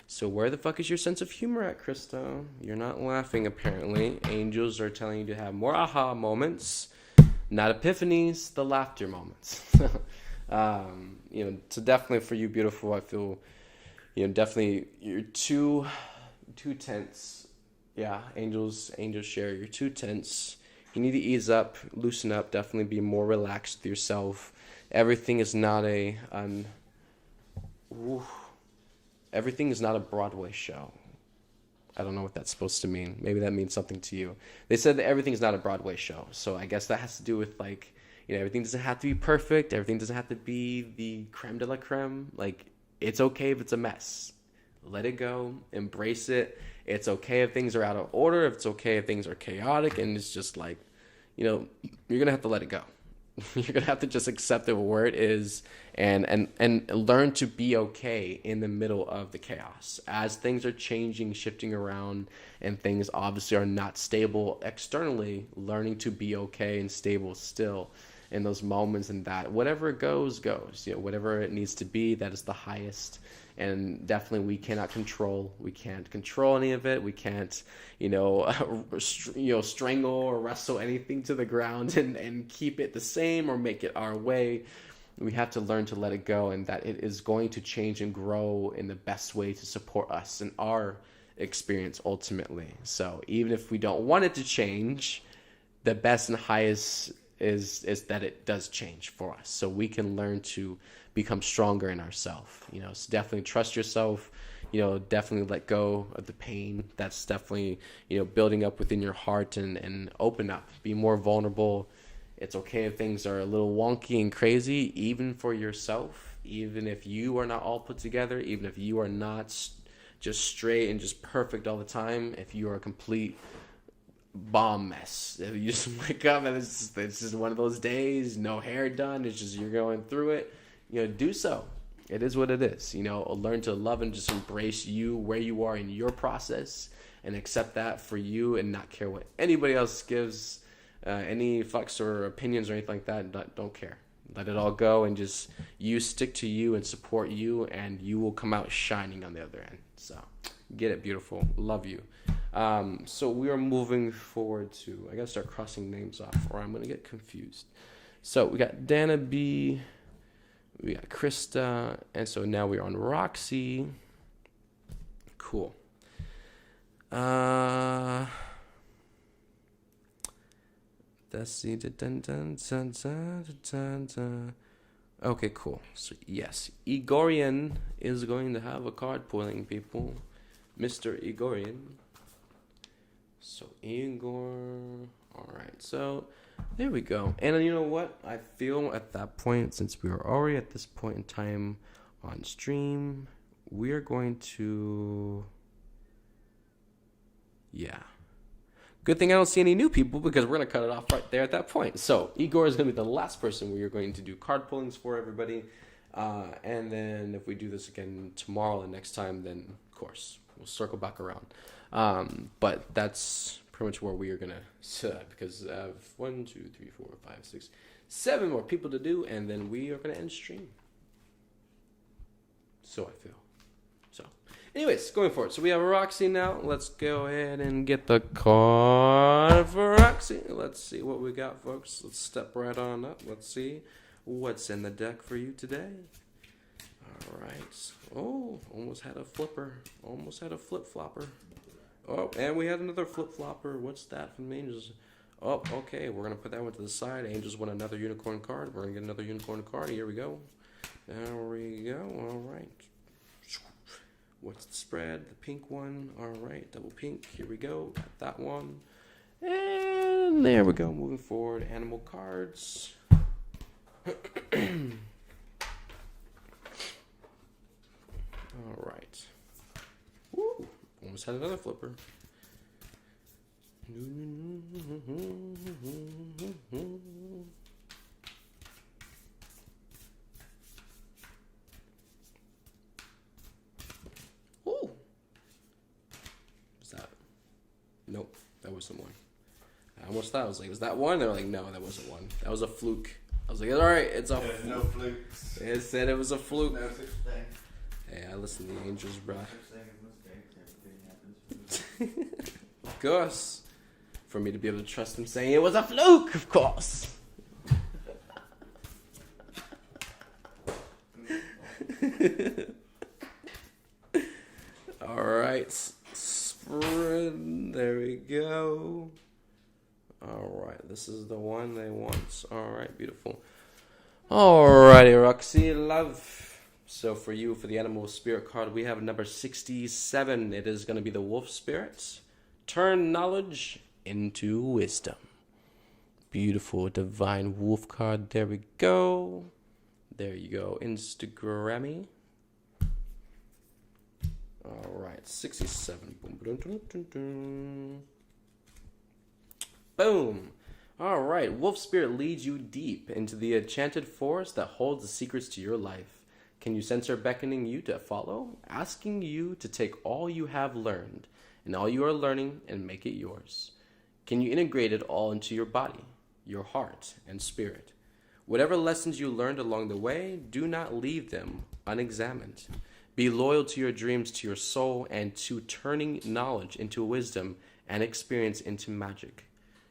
So where the fuck is your sense of humor at, Krista? You're not laughing, apparently. Angels are telling you to have more aha moments. Not epiphanies, the laughter moments. So definitely for you, beautiful, I feel, definitely you're too tense. Yeah, angels share. You're too tense. You need to ease up, loosen up, definitely be more relaxed with yourself. Everything is not everything is not a Broadway show. I don't know what that's supposed to mean. Maybe that means something to you. They said that everything is not a Broadway show. So I guess that has to do with everything doesn't have to be perfect. Everything doesn't have to be the creme de la creme. It's okay if it's a mess. Let it go. Embrace it. It's okay if things are out of order. It's okay if things are chaotic. And it's just you're going to have to let it go. You're going to have to just accept it where it is and learn to be okay in the middle of the chaos. As things are changing, shifting around, and things obviously are not stable externally, learning to be okay and stable still in those moments, and that whatever goes. Whatever it needs to be, that is the highest. And definitely we can't control any of it. We can't, strangle or wrestle anything to the ground and keep it the same or make it our way. We have to learn to let it go, and that it is going to change and grow in the best way to support us in our experience ultimately. So even if we don't want it to change, the best and highest is that it does change for us, so we can learn to become stronger in ourselves. So definitely trust yourself. Definitely let go of the pain that's definitely building up within your heart, and open up, be more vulnerable. It's okay if things are a little wonky and crazy, even for yourself, even if you are not all put together, even if you are not just straight and just perfect all the time. If you are a complete bomb mess, if you just wake up and it's just one of those days, no hair done, it's just you're going through it, do so. It is what it is. Learn to love and just embrace you where you are in your process, and accept that for you, and not care what anybody else gives any fucks or opinions or anything like that. Don't care. Let it all go, and just you stick to you and support you, and you will come out shining on the other end. So get it, beautiful. Love you. So we are moving forward to, I gotta start crossing names off or I'm gonna get confused. So we got Dana B, we got Krista, and so now we're on Roxy. Cool. Let's see. Okay, cool. So yes, Igorian is going to have a card pulling, people. Mr. Igorian. So Igor. Alright, so there we go. And you know what? I feel at that point, since we are already at this point in time on stream, we are going to... Yeah. Good thing I don't see any new people, because we're going to cut it off right there at that point. So Igor is going to be the last person we are going to do card pullings for, everybody. And then if we do this again tomorrow, the next time, then of course we'll circle back around. But that's pretty much where we are going to sit, because I have 1, 2, 3, 4, 5, 6, 7 more people to do, and then we are going to end stream. So I feel. So anyways, going forward. So we have Roxy now. Let's go ahead and get the card for Roxy. Let's see what we got, folks. Let's step right on up. Let's see what's in the deck for you today. All right. Oh, almost had a flipper. Almost had a flip-flopper. Oh, and we had another flip-flopper. What's that from the Angels? Oh, okay. We're going to put that one to the side. Angels won another unicorn card. We're going to get another unicorn card. Here we go. There we go. All right. What's the spread? The pink one. All right. Double pink. Here we go. Got that one. And there we go. Moving forward. Animal cards. All right. Woo. Almost had another flipper. Ooh. What's that? Nope, that wasn't one. I almost thought, I was like, is that one? They're like, no, that wasn't one. That was a fluke. I was like, all right, it's a fluke. No flukes. It said it was a fluke. No such thing. Hey, I listen to the angels, bro. No such thing as mistakes. Everything happens. Of course. For me to be able to trust him saying it was a fluke, of course. All right. Spread. There we go. All right. This is the one they want. All right. Beautiful. All righty, Roxy. Love. So for you, for the Animal Spirit card, we have number 67. It is going to be the Wolf Spirit. Turn knowledge into wisdom. Beautiful divine wolf card. There we go. There you go. Instagrammy. All right. 67. Boom. Boom. All right. Wolf Spirit leads you deep into the enchanted forest that holds the secrets to your life. Can you sense her beckoning you to follow? Asking you to take all you have learned and all you are learning and make it yours. Can you integrate it all into your body, your heart, and spirit? Whatever lessons you learned along the way, do not leave them unexamined. Be loyal to your dreams, to your soul, and to turning knowledge into wisdom and experience into magic.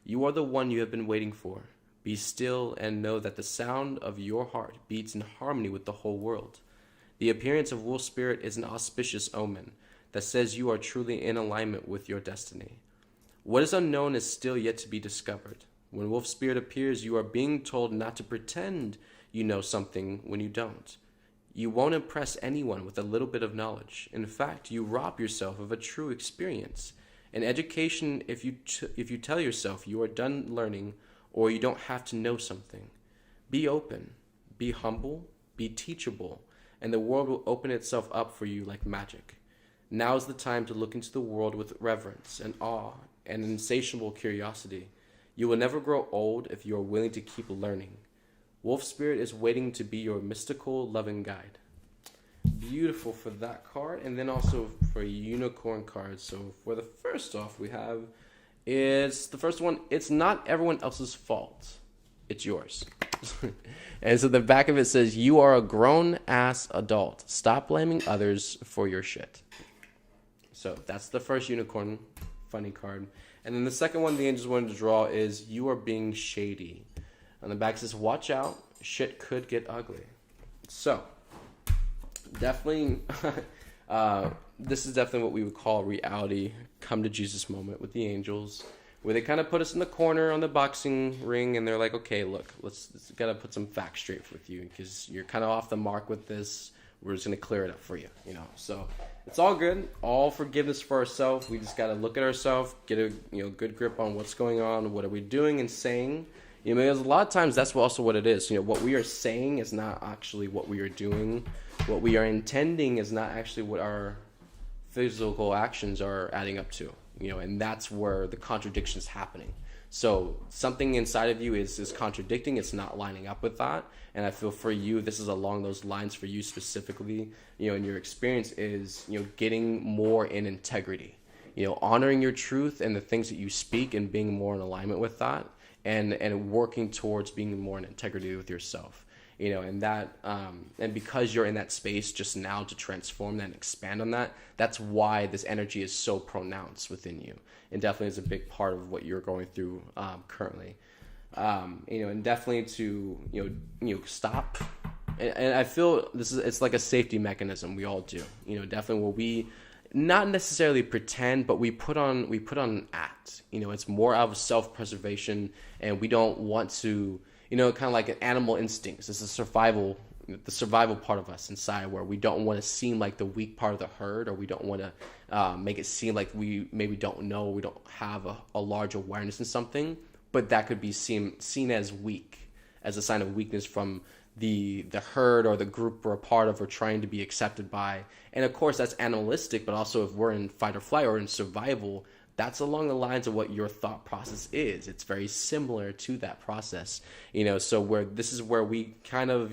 You are the one you have been waiting for. Be still and know that the sound of your heart beats in harmony with the whole world. The appearance of Wolf Spirit is an auspicious omen that says you are truly in alignment with your destiny. What is unknown is still yet to be discovered. When Wolf Spirit appears, you are being told not to pretend you know something when you don't. You won't impress anyone with a little bit of knowledge. In fact, you rob yourself of a true experience. In education, if you tell yourself you are done learning or you don't have to know something, be open, be humble, be teachable, and the world will open itself up for you like magic. Now is the time to look into the world with reverence and awe and insatiable curiosity. You will never grow old if you are willing to keep learning. Wolf Spirit is waiting to be your mystical, loving guide. Beautiful for that card. And then also for unicorn cards. So for the first off, we have, it's the first one. It's not everyone else's fault. It's yours. And so the back of it says, you are a grown-ass adult. Stop blaming others for your shit. So that's the first unicorn funny card. And then the second one the angels wanted to draw is, you are being shady. On the back it says, watch out. Shit could get ugly. So definitely, this is definitely what we would call reality come to Jesus moment with the angels, where they kind of put us in the corner on the boxing ring and they're like, okay, look, let's gotta put some facts straight with you because you're kind of off the mark with this. We're just gonna clear it up for you, you know. So it's all good, all forgiveness for ourselves. We just gotta look at ourselves, get a good grip on what's going on, what are we doing and saying. You know, because a lot of times that's also what it is. You know, what we are saying is not actually what we are doing. What we are intending is not actually what our physical actions are adding up to. You know, and that's where the contradiction is happening. So something inside of you is contradicting. It's not lining up with that. And I feel for you, this is along those lines for you specifically. You know, and your experience is, getting more in integrity. Honoring your truth and the things that you speak and being more in alignment with that. And working towards being more in integrity with yourself, and that, and because you're in that space just now to transform that and expand on that, that's why this energy is so pronounced within you, and definitely is a big part of what you're going through currently, and definitely to stop, and I feel it's like a safety mechanism we all do, definitely where we not necessarily pretend, but we put on an act. It's more out of self-preservation, and we don't want to, kind of like an animal instincts. It's the survival part of us inside, where we don't want to seem like the weak part of the herd, or we don't want to make it seem like we maybe don't know, we don't have a large awareness in something, but that could be seen as weak, as a sign of weakness from the herd or the group we're a part of or trying to be accepted by. And of course, that's animalistic, but also if we're in fight or flight or in survival, that's along the lines of what your thought process is. It's very similar to that process, so this is where we kind of,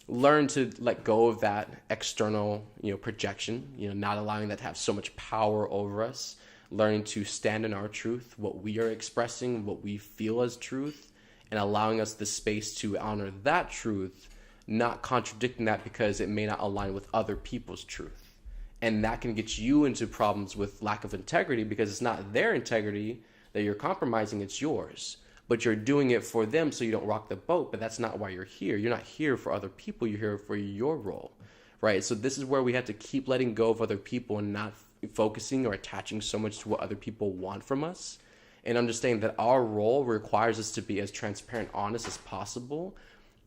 learn to let go of that external, projection, not allowing that to have so much power over us, learning to stand in our truth, what we are expressing, what we feel as truth, and allowing us the space to honor that truth, not contradicting that because it may not align with other people's truth. And that can get you into problems with lack of integrity because it's not their integrity that you're compromising, it's yours. But you're doing it for them so you don't rock the boat, but that's not why you're here. You're not here for other people, you're here for your role, right? So this is where we have to keep letting go of other people and not focusing or attaching so much to what other people want from us, and understanding that our role requires us to be as transparent, honest as possible.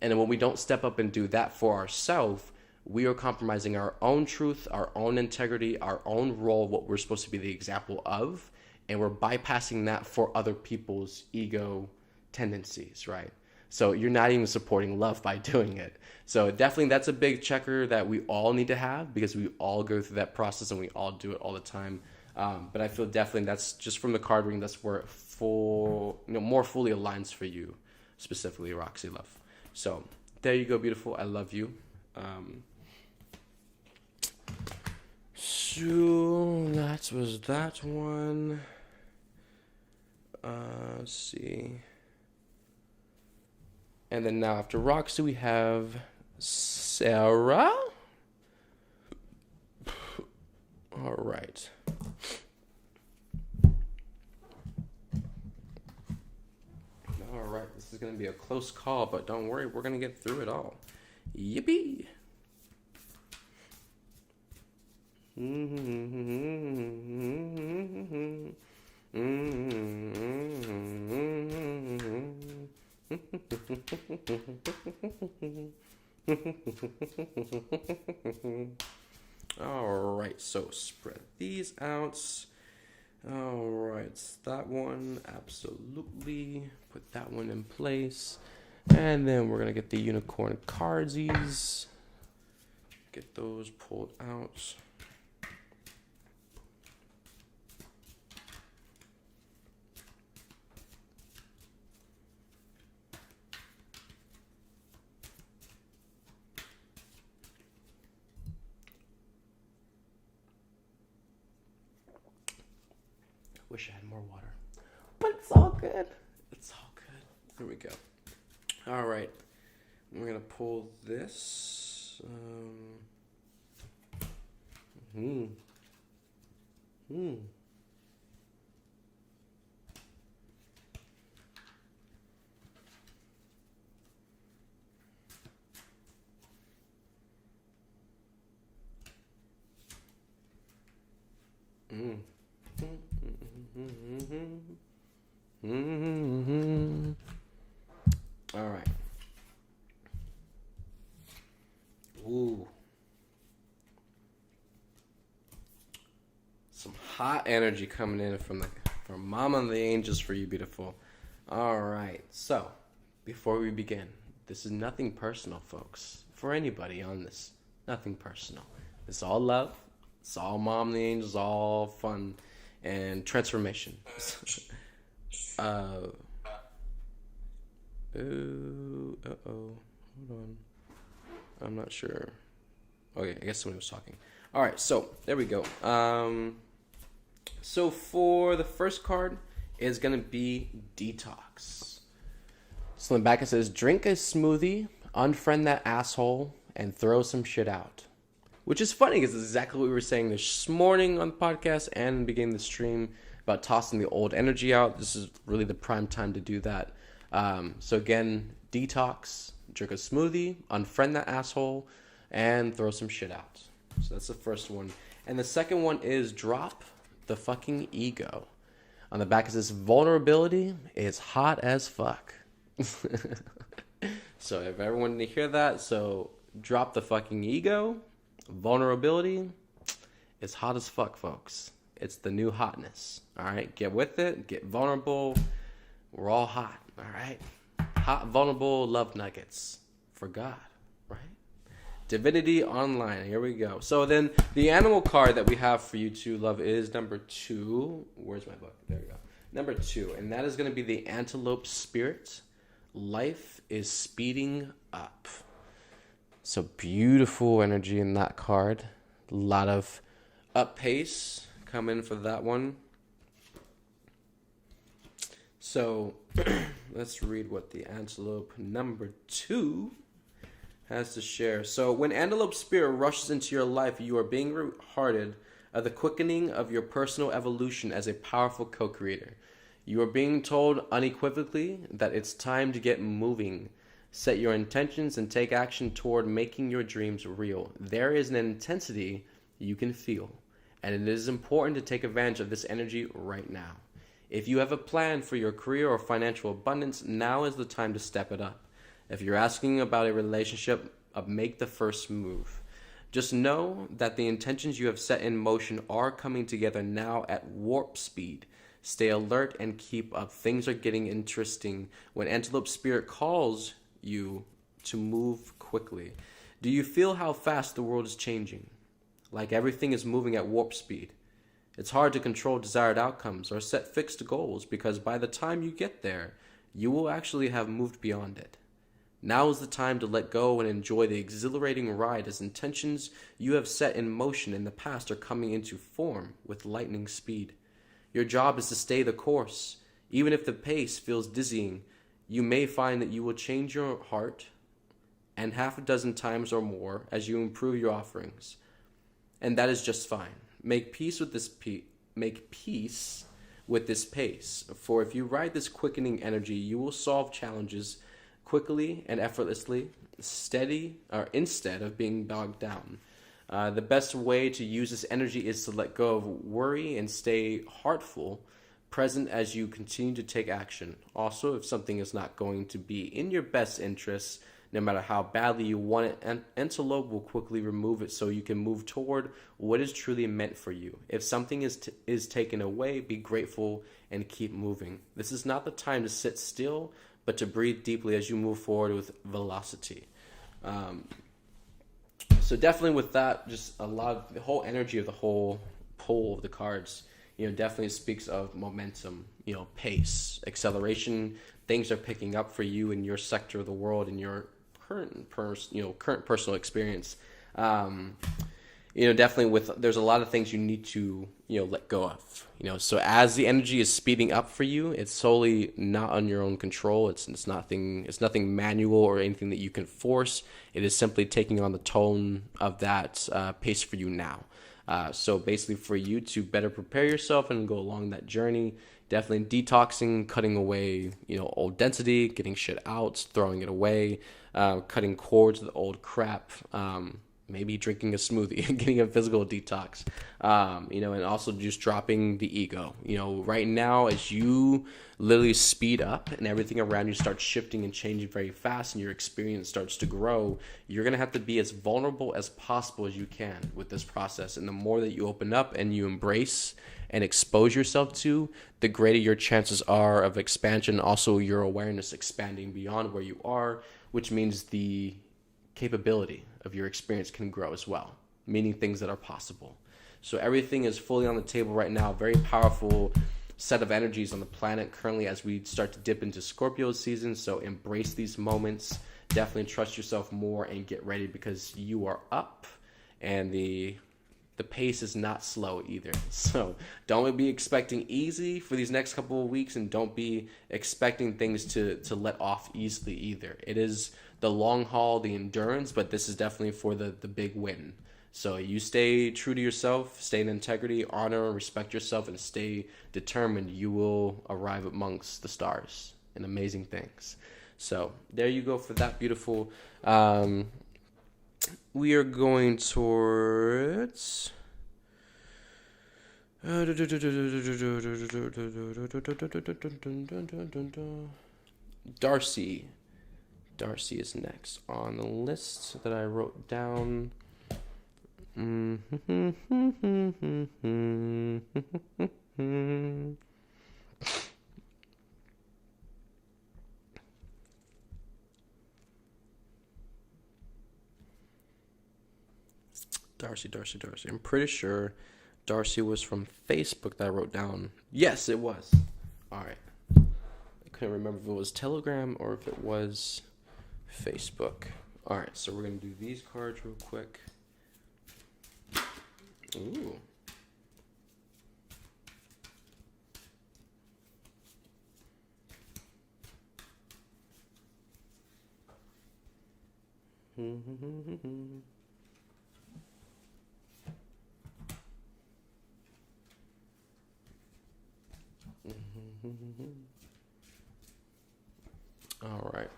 And then when we don't step up and do that for ourselves, we are compromising our own truth, our own integrity, our own role, what we're supposed to be the example of, and we're bypassing that for other people's ego tendencies, right? So you're not even supporting love by doing it. So definitely that's a big checker that we all need to have because we all go through that process and we all do it all the time. But I feel definitely that's just from the card reading, that's where it more fully aligns for you, specifically Roxy Love. So there you go, beautiful. I love you. So that was that one. Let's see. And then now after Roxy, we have Sarah. All right. All right. This is going to be a close call, but don't worry. We're going to get through it all. Yippee. All right, so spread these out. All right, that one, absolutely. Put that one in place. And then we're going to get the unicorn cardsies. Get those pulled out. Wish I had more water, but it's all good. It's all good. Here we go. All right, we're gonna pull this. All right. Ooh. Some hot energy coming in from Mama and the Angels for you, beautiful. All right. So, before we begin, this is nothing personal, folks. For anybody on this, nothing personal. It's all love. It's all Mom and the Angels, all fun and transformation. Hold on. I'm not sure. Okay, I guess somebody was talking. All right, so there we go. So for the first card is going to be Detox. So in the back it says, drink a smoothie, unfriend that asshole, and throw some shit out. Which is funny because it's exactly what we were saying this morning on the podcast and in the beginning of the stream about tossing the old energy out. This is really the prime time to do that. So again, detox, drink a smoothie, unfriend that asshole, and throw some shit out. So that's the first one. And the second one is drop the fucking ego. On the back it says vulnerability is hot as fuck. So if everyone didn't hear that, so drop the fucking ego. Vulnerability is hot as fuck, folks. It's the new hotness. All right, get with it. Get vulnerable. We're all hot. All right, hot, vulnerable love nuggets for God, right? Divinity Online. Here we go. So then the animal card that we have for you to love is number 2. Where's my book? There we go. Number 2. And that is going to be the Antelope Spirit. Life is speeding up. So beautiful energy in that card. A lot of up pace coming for that one. So let's read what the Antelope number 2 has to share. So when Antelope Spirit rushes into your life, you are being reminded of the quickening of your personal evolution as a powerful co-creator. You are being told unequivocally that it's time to get moving. Set your intentions and take action toward making your dreams real. There is an intensity you can feel, and it is important to take advantage of this energy right now. If you have a plan for your career or financial abundance, now is the time to step it up. If you're asking about a relationship, make the first move. Just know that the intentions you have set in motion are coming together now at warp speed. Stay alert and keep up. Things are getting interesting when Antelope Spirit calls you to move quickly. Do you feel how fast the world is changing? Like everything is moving at warp speed. It's hard to control desired outcomes or set fixed goals because by the time you get there, you will actually have moved beyond it. Now is the time to let go and enjoy the exhilarating ride as intentions you have set in motion in the past are coming into form with lightning speed. Your job is to stay the course. Even if the pace feels dizzying, you may find that you will change your heart and half a dozen times or more as you improve your offerings. And that is just fine. Make peace with this pace, for if you ride this quickening energy, you will solve challenges quickly and effortlessly, instead of being bogged down. The best way to use this energy is to let go of worry and stay heartful, present as you continue to take action. Also, if something is not going to be in your best interests, no matter how badly you want it, Antelope will quickly remove it so you can move toward what is truly meant for you. If something is taken away, be grateful and keep moving. This is not the time to sit still, but to breathe deeply as you move forward with velocity. So definitely with that, just a lot of the whole energy of the whole pull of the cards, definitely speaks of momentum, pace, acceleration. Things are picking up for you in your sector of the world, in your current personal experience. Definitely there's a lot of things you need to, let go of, so as the energy is speeding up for you, it's solely not on your own control. It's nothing manual or anything that you can force. It is simply taking on the tone of that pace for you now. So basically for you to better prepare yourself and go along that journey, definitely detoxing, cutting away, old density, getting shit out, throwing it away, cutting cords with old crap, maybe drinking a smoothie, getting a physical detox, and also just dropping the ego. Right now, as you literally speed up and everything around you starts shifting and changing very fast and your experience starts to grow, you're going to have to be as vulnerable as possible as you can with this process. And the more that you open up and you embrace and expose yourself to, the greater your chances are of expansion. Also, your awareness expanding beyond where you are, which means the capability of your experience can grow as well, meaning things that are possible. So everything is fully on the table right now. Very powerful set of energies on the planet currently as we start to dip into Scorpio season. So embrace these moments. Definitely trust yourself more and get ready because you are up, and the pace is not slow either. So don't be expecting easy for these next couple of weeks, and don't be expecting things to let off easily either. It is the long haul, the endurance, but this is definitely for the big win. So you stay true to yourself, stay in integrity, honor and respect yourself, and stay determined. You will arrive amongst the stars and amazing things. So there you go for that beautiful. We are going towards Darcy. Darcy is next on the list that I wrote down. Darcy. I'm pretty sure Darcy was from Facebook that I wrote down. Yes, it was. All right. I couldn't remember if it was Telegram or if it was Facebook. All right, so we're going to do these cards real quick. Ooh. All right.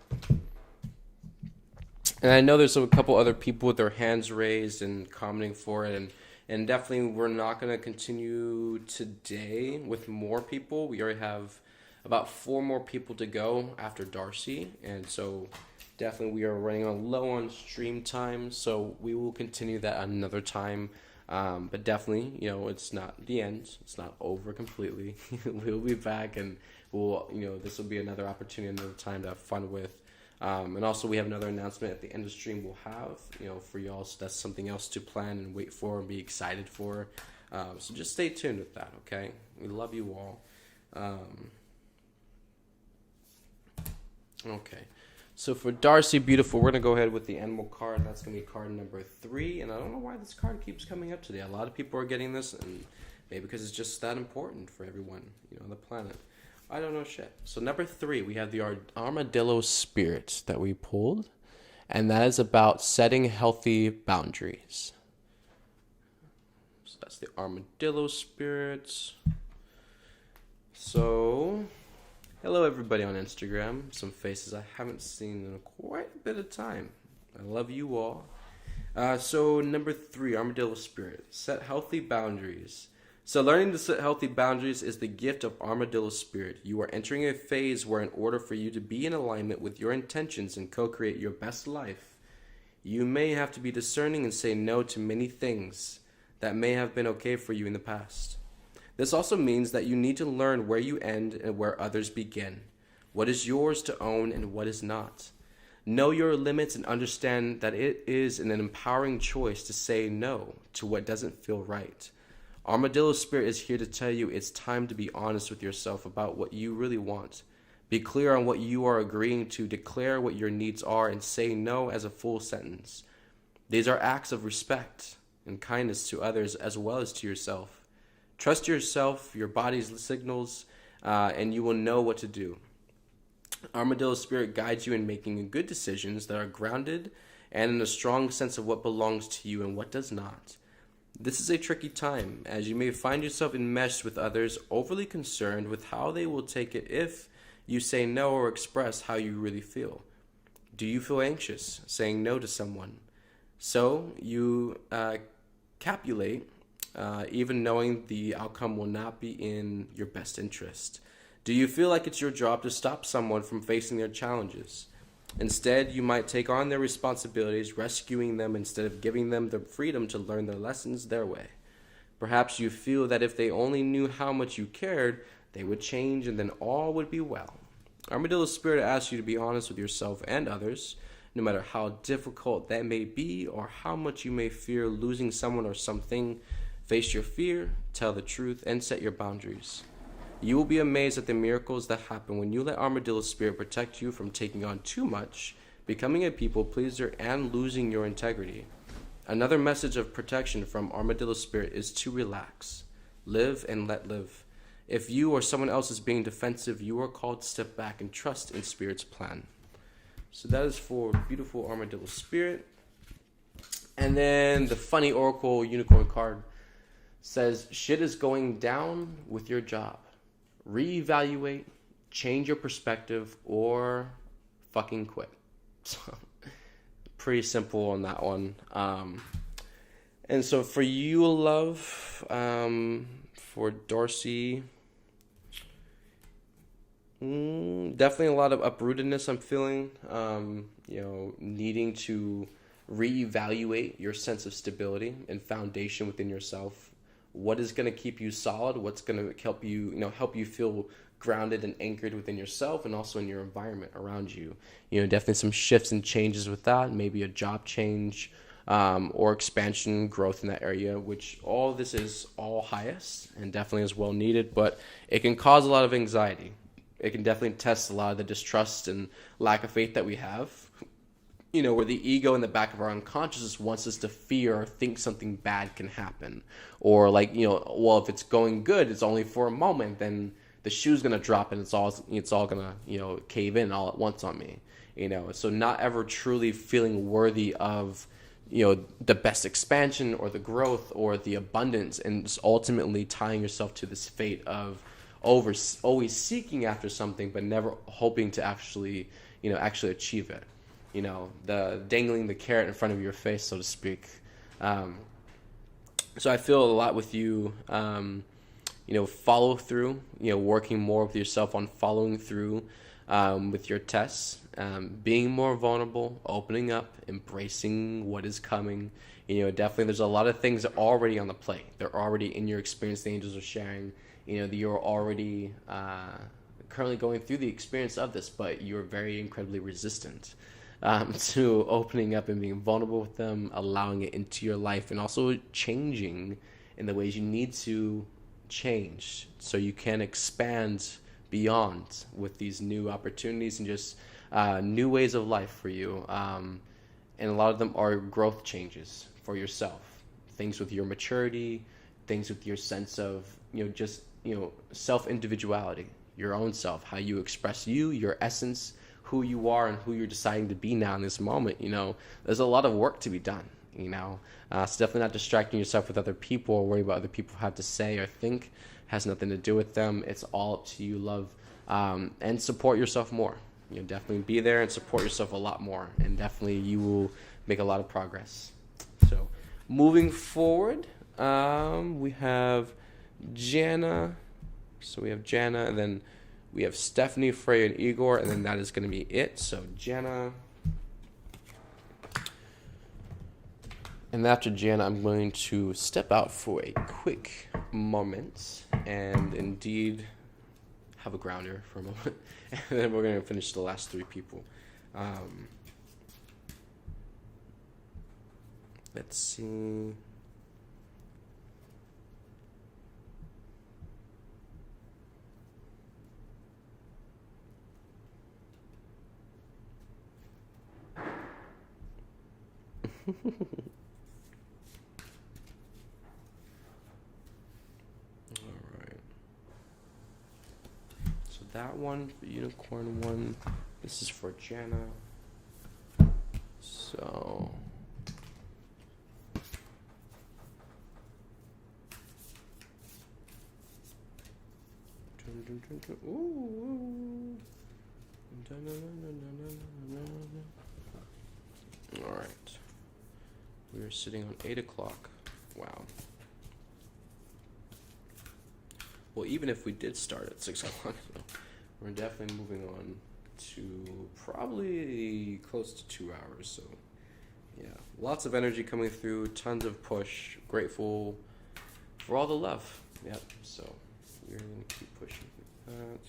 And I know there's a couple other people with their hands raised and commenting for it, and definitely we're not going to continue today with more people. We already have about 4 more people to go after Darcy, and so definitely we are running on low on stream time, so we will continue that another time. But definitely, it's not the end. It's not over completely. We'll be back, and this will be another opportunity, another time to have fun with. And also we have another announcement at the end of the stream we'll have, for y'all. So that's something else to plan and wait for and be excited for. So just stay tuned with that, okay? We love you all. Okay. So for Darcy Beautiful, we're going to go ahead with the animal card. That's going to be card number 3. And I don't know why this card keeps coming up today. A lot of people are getting this, and maybe because it's just that important for everyone, on the planet. I don't know shit. So number 3, we have the Armadillo Spirits that we pulled. And that is about setting healthy boundaries. So that's the Armadillo Spirits. So, hello everybody on Instagram. Some faces I haven't seen in quite a bit of time. I love you all. So number 3, Armadillo Spirit. Set healthy boundaries. So learning to set healthy boundaries is the gift of Armadillo Spirit. You are entering a phase where in order for you to be in alignment with your intentions and co-create your best life, you may have to be discerning and say no to many things that may have been okay for you in the past. This also means that you need to learn where you end and where others begin. What is yours to own and what is not. Know your limits and understand that it is an empowering choice to say no to what doesn't feel right. Armadillo Spirit is here to tell you it's time to be honest with yourself about what you really want. Be clear on what you are agreeing to, declare what your needs are, and say no as a full sentence. These are acts of respect and kindness to others as well as to yourself. Trust yourself, your body's signals, and you will know what to do. Armadillo Spirit guides you in making good decisions that are grounded and in a strong sense of what belongs to you and what does not. This is a tricky time, as you may find yourself enmeshed with others, overly concerned with how they will take it if you say no or express how you really feel. Do you feel anxious saying no to someone? So you capitulate, even knowing the outcome will not be in your best interest. Do you feel like it's your job to stop someone from facing their challenges? Instead, you might take on their responsibilities, rescuing them instead of giving them the freedom to learn their lessons their way. Perhaps you feel that if they only knew how much you cared, they would change and then all would be well. Armadillo Spirit asks you to be honest with yourself and others, no matter how difficult that may be or how much you may fear losing someone or something. Face your fear, tell the truth, and set your boundaries. You will be amazed at the miracles that happen when you let Armadillo Spirit protect you from taking on too much, becoming a people pleaser, and losing your integrity. Another message of protection from Armadillo Spirit is to relax. Live and let live. If you or someone else is being defensive, you are called to step back and trust in Spirit's plan. So that is for beautiful Armadillo Spirit. And then the funny Oracle Unicorn card says, shit is going down with your job. Reevaluate, change your perspective, or fucking quit. So, pretty simple on that one. And so for you, love, for Darcy, definitely a lot of uprootedness I'm feeling. Needing to reevaluate your sense of stability and foundation within yourself. What is going to keep you solid? What's going to help you feel grounded and anchored within yourself and also in your environment around you? Definitely some shifts and changes with that. Maybe a job change, or expansion, growth in that area, which all this is all highest and definitely is well needed, but it can cause a lot of anxiety. It can definitely test a lot of the distrust and lack of faith that we have, where the ego in the back of our unconsciousness wants us to fear or think something bad can happen. Or well, if it's going good, it's only for a moment, then the shoe's going to drop and it's all going to, cave in all at once on me. So not ever truly feeling worthy of, the best expansion or the growth or the abundance, and just ultimately tying yourself to this fate of always seeking after something, but never hoping to actually achieve it. The dangling the carrot in front of your face, so to speak. So I feel a lot with you, follow through, working more with yourself on following through with your tests, being more vulnerable, opening up, embracing what is coming. Definitely there's a lot of things that are already on the plate. They're already in your experience. The angels are sharing, that you're already currently going through the experience of this, but you're very incredibly resistant to opening up and being vulnerable with them, allowing it into your life, and also changing in the ways you need to change so you can expand beyond with these new opportunities and just new ways of life for you. And a lot of them are growth changes for yourself, things with your maturity, things with your sense of self-individuality, your own self, how you express your essence, who you are, and who you're deciding to be now in this moment. There's a lot of work to be done. It's definitely not distracting yourself with other people or worry about other people have to say or think. Has nothing to do with them. It's all up to you, love, and support yourself more. Definitely be there and support yourself a lot more, and definitely you will make a lot of progress. So moving forward, we have Jana. So we have Jana, and then we have Stephanie, Freya, and Igor, and then that is going to be it. So Jana. And after Jana, I'm going to step out for a quick moment and indeed have a grounder for a moment. And then we're going to finish the last three people. Let's see. That one, the unicorn one. This is for Jana. So ooh. All right. We are sitting on 8 o'clock. Wow. Well, even if we did start at 6 o'clock, so we're definitely moving on to probably close to 2 hours. So, yeah, lots of energy coming through, tons of push. Grateful for all the love. Yep. So we're gonna keep pushing through that.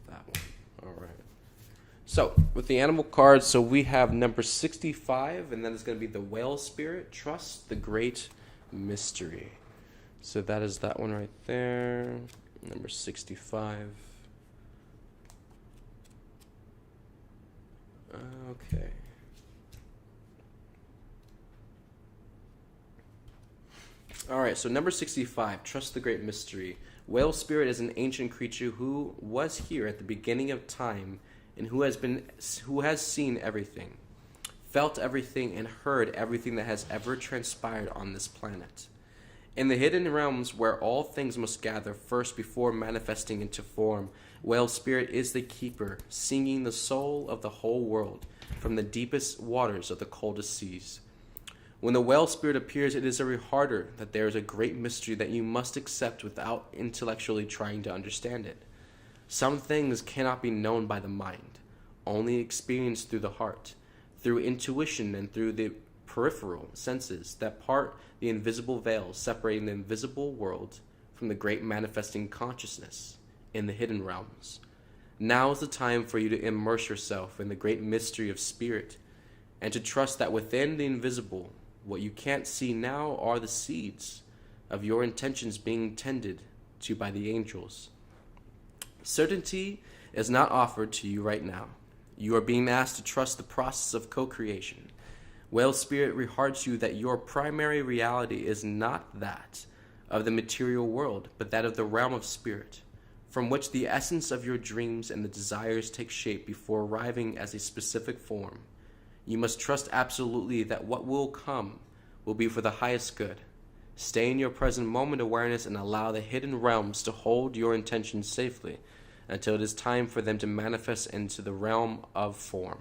That one. All right. So, with the animal cards, so we have number 65, and then it's going to be the whale spirit, trust the great mystery. So that is that one right there, number 65. Okay. All right, so number 65, trust the great mystery. Whale spirit is an ancient creature who was here at the beginning of time, and who has seen everything, felt everything, and heard everything that has ever transpired on this planet. In the hidden realms where all things must gather first before manifesting into form, Whale Spirit is the keeper, singing the soul of the whole world from the deepest waters of the coldest seas. When the Whale Spirit appears, it is a reminder that there is a great mystery that you must accept without intellectually trying to understand it. Some things cannot be known by the mind, only experienced through the heart, through intuition and through the peripheral senses that part the invisible veil separating the invisible world from the great manifesting consciousness in the hidden realms. Now is the time for you to immerse yourself in the great mystery of spirit and to trust that within the invisible, what you can't see now are the seeds of your intentions being tended to by the angels. Certainty is not offered to you right now. You are being asked to trust the process of co-creation. Whale Spirit rehearts you that your primary reality is not that of the material world, but that of the realm of spirit, from which the essence of your dreams and the desires take shape before arriving as a specific form. You must trust absolutely that what will come will be for the highest good. Stay in your present moment awareness and allow the hidden realms to hold your intentions safely until it is time for them to manifest into the realm of form.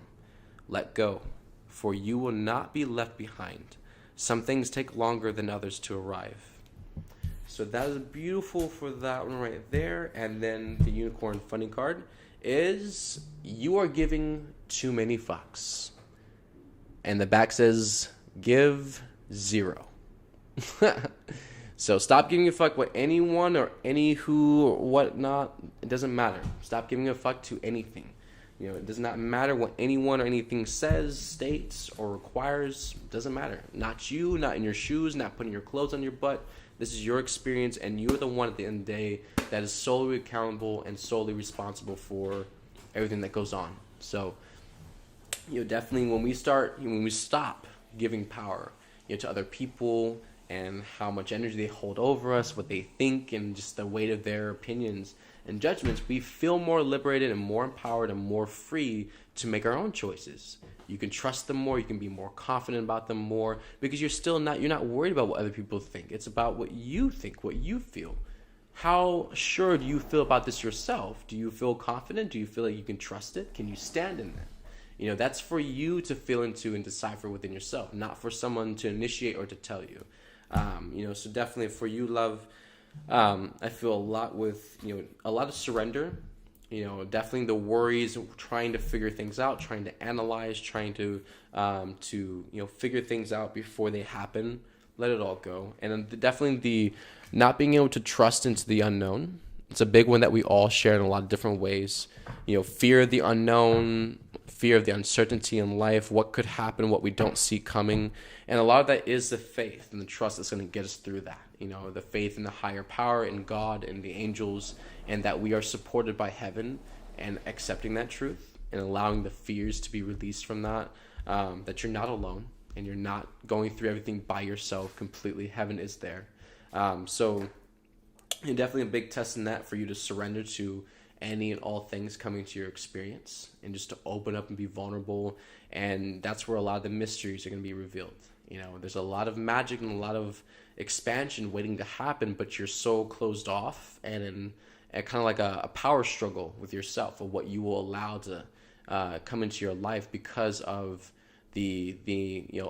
Let go, for you will not be left behind. Some things take longer than others to arrive. So that is beautiful for that one right there. And then the unicorn funny card is you are giving too many fucks. And the back says give 0. So stop giving a fuck what anyone or any who or whatnot. It doesn't matter. Stop giving a fuck to anything. It does not matter what anyone or anything says, states, or requires. It doesn't matter. Not you, not in your shoes, not putting your clothes on your butt. This is your experience, and you're the one at the end of the day that is solely accountable and solely responsible for everything that goes on. So, definitely when we stop giving power, to other people and how much energy they hold over us, what they think, and just the weight of their opinions and judgments, we feel more liberated and more empowered and more free to make our own choices. You can trust them more, you can be more confident about them more, because you're not worried about what other people think. It's about what you think, what you feel. How sure do you feel about this yourself? Do you feel confident? Do you feel like you can trust it? Can you stand in that? That's for you to feel into and decipher within yourself, not for someone to initiate or to tell you. So definitely for you, love, I feel a lot with, a lot of surrender, definitely the worries, trying to figure things out, trying to analyze, trying to figure things out before they happen. Let it all go. And then definitely the not being able to trust into the unknown. It's a big one that we all share in a lot of different ways. Fear of the unknown, fear of the uncertainty in life, what could happen, what we don't see coming. And a lot of that is the faith and the trust that's going to get us through that. The faith in the higher power, in God, and the angels, and that we are supported by heaven, and accepting that truth and allowing the fears to be released from that, that you're not alone and you're not going through everything by yourself completely. Heaven is there. So definitely a big test in that for you to surrender to any and all things coming to your experience and just to open up and be vulnerable. And that's where a lot of the mysteries are going to be revealed. There's a lot of magic and a lot of expansion waiting to happen, but you're so closed off and in kind of like a power struggle with yourself of what you will allow to come into your life because of the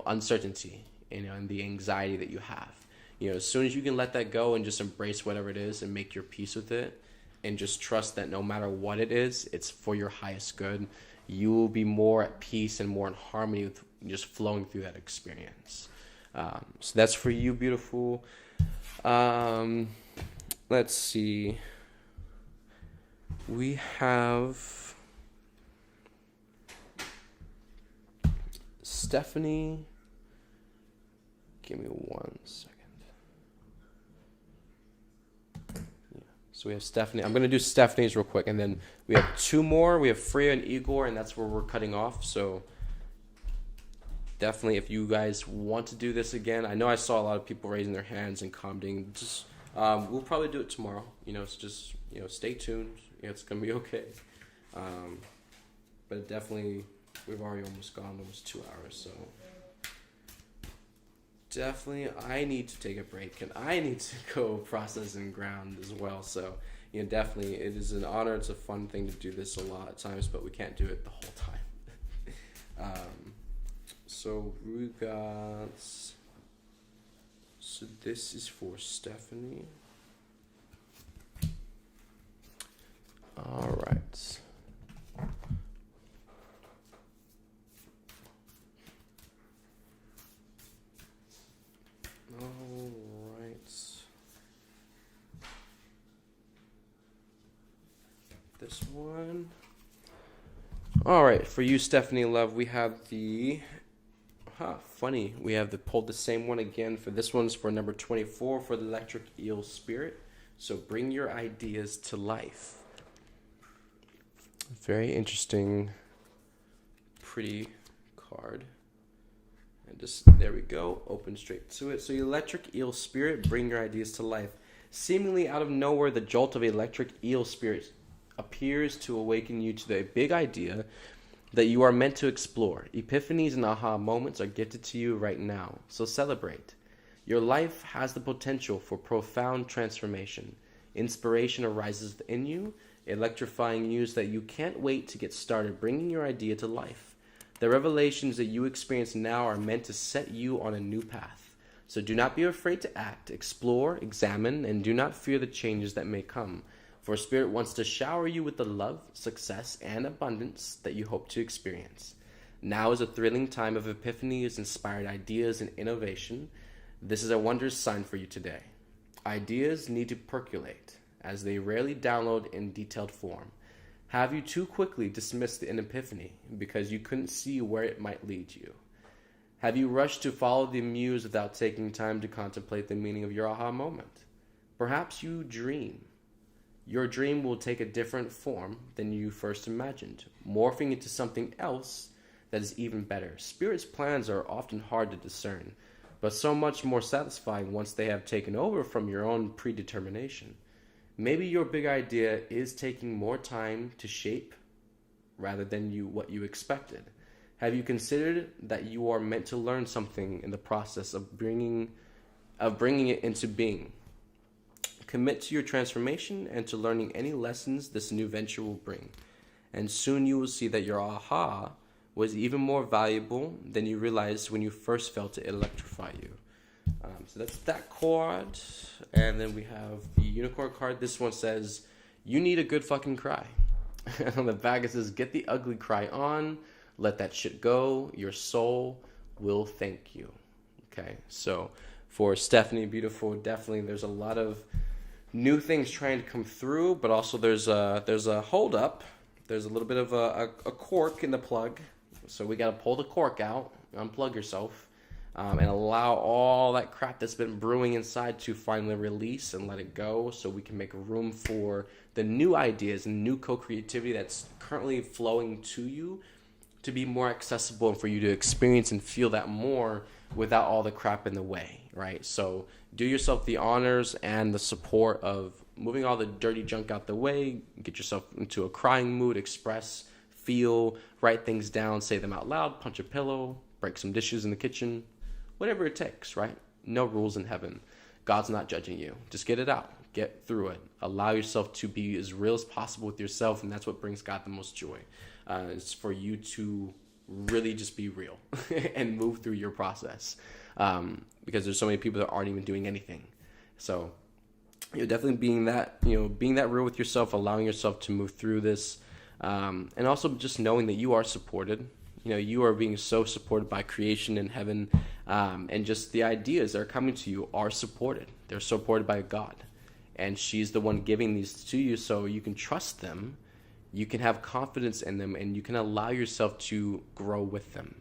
uncertainty, and the anxiety that you have. As soon as you can let that go and just embrace whatever it is and make your peace with it and just trust that no matter what it is, it's for your highest good, you will be more at peace and more in harmony with just flowing through that experience. So that's for you, beautiful. Let's see. We have Stephanie. Give me 1 second. So we have Stephanie. I'm going to do Stephanie's real quick. And then we have 2 more. We have Freya and Igor, and that's where we're cutting off. So definitely if you guys want to do this again, I know I saw a lot of people raising their hands and commenting. Just we'll probably do it tomorrow. So just, stay tuned. It's going to be okay. But definitely, we've already almost gone almost 2 hours. So definitely I need to take a break and I need to go process and ground as well. So definitely it is an honor. It's a fun thing to do this a lot of times, but we can't do it the whole time. So we got, so this is for Stephanie. All right. This one. All right, for you, Stephanie Love, we have the funny. We have pulled the same one again. For this one's for number 24 for the Electric Eel Spirit. So bring your ideas to life. Very interesting, pretty card. And just, there we go, open straight to it. So Electric Eel Spirit, bring your ideas to life. Seemingly out of nowhere, the jolt of Electric Eel Spirit appears to awaken you to the big idea that you are meant to explore. Epiphanies and aha moments are gifted to you right now, so celebrate. Your life has the potential for profound transformation. Inspiration arises in you, electrifying you so that you can't wait to get started bringing your idea to life. The revelations that you experience now are meant to set you on a new path. So do not be afraid to act, explore, examine, and do not fear the changes that may come. For Spirit wants to shower you with the love, success, and abundance that you hope to experience. Now is a thrilling time of epiphanies, inspired ideas, and innovation. This is a wondrous sign for you today. Ideas need to percolate, as they rarely download in detailed form. Have you too quickly dismissed an epiphany because you couldn't see where it might lead you? Have you rushed to follow the muse without taking time to contemplate the meaning of your aha moment? Perhaps you dream. Your dream will take a different form than you first imagined, morphing into something else that is even better. Spirit's plans are often hard to discern, but so much more satisfying once they have taken over from your own predetermination. Maybe your big idea is taking more time to shape rather than what you expected. Have you considered that you are meant to learn something in the process of bringing it into being? Commit to your transformation and to learning any lessons this new venture will bring. And soon you will see that your aha was even more valuable than you realized when you first felt it electrify you. So that's that card. And then we have the unicorn card. This one says, you need a good fucking cry. And on the back it says, get the ugly cry on. Let that shit go. Your soul will thank you. Okay, so for Stephanie Beautiful, definitely there's a lot of new things trying to come through, but also there's a hold up. There's a little bit of a cork in the plug, so we got to pull the cork out, unplug yourself, and allow all that crap that's been brewing inside to finally release and let it go, so we can make room for the new ideas and new co-creativity that's currently flowing to you to be more accessible and for you to experience and feel that more without all the crap in the way, right? So do yourself the honors and the support of moving all the dirty junk out the way, get yourself into a crying mood, express, feel, write things down, say them out loud, punch a pillow, break some dishes in the kitchen, whatever it takes, right? No rules in heaven. God's not judging you. Just get it out. Get through it. Allow yourself to be as real as possible with yourself, and that's what brings God the most joy. It's for you to really just be real and move through your process, because there's so many people that aren't even doing anything. So definitely being that real with yourself, allowing yourself to move through this, and also just knowing that you are supported. You are being so supported by creation and heaven, and just the ideas that are coming to you are supported. They're supported by God, and she's the one giving these to you, so you can trust them. You can have confidence in them, and you can allow yourself to grow with them.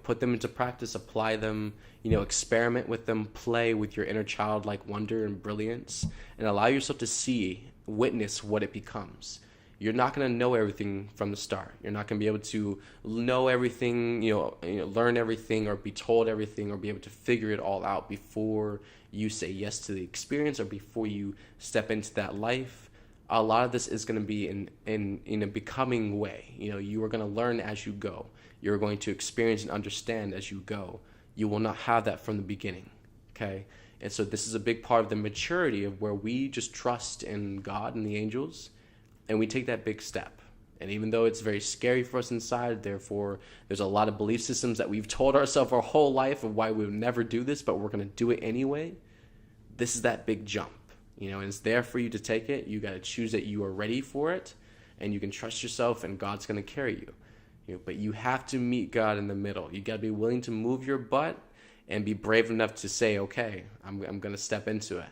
Put them into practice, apply them, experiment with them, play with your inner childlike wonder and brilliance, and allow yourself to witness what it becomes. You're not going to know everything from the start. You're not going to be able to know everything, learn everything, or be told everything, or be able to figure it all out before you say yes to the experience or before you step into that life. A lot of this is going to be in a becoming way. You are going to learn as you go. You're going to experience and understand as you go. You will not have that from the beginning, okay? And so this is a big part of the maturity of where we just trust in God and the angels, and we take that big step. And even though it's very scary for us inside, therefore, there's a lot of belief systems that we've told ourselves our whole life of why we would never do this, but we're going to do it anyway. This is that big jump. And it's there for you to take it. You got to choose that you are ready for it, and you can trust yourself, and God's going to carry you. But you have to meet God in the middle. You got to be willing to move your butt and be brave enough to say, okay, I'm going to step into it,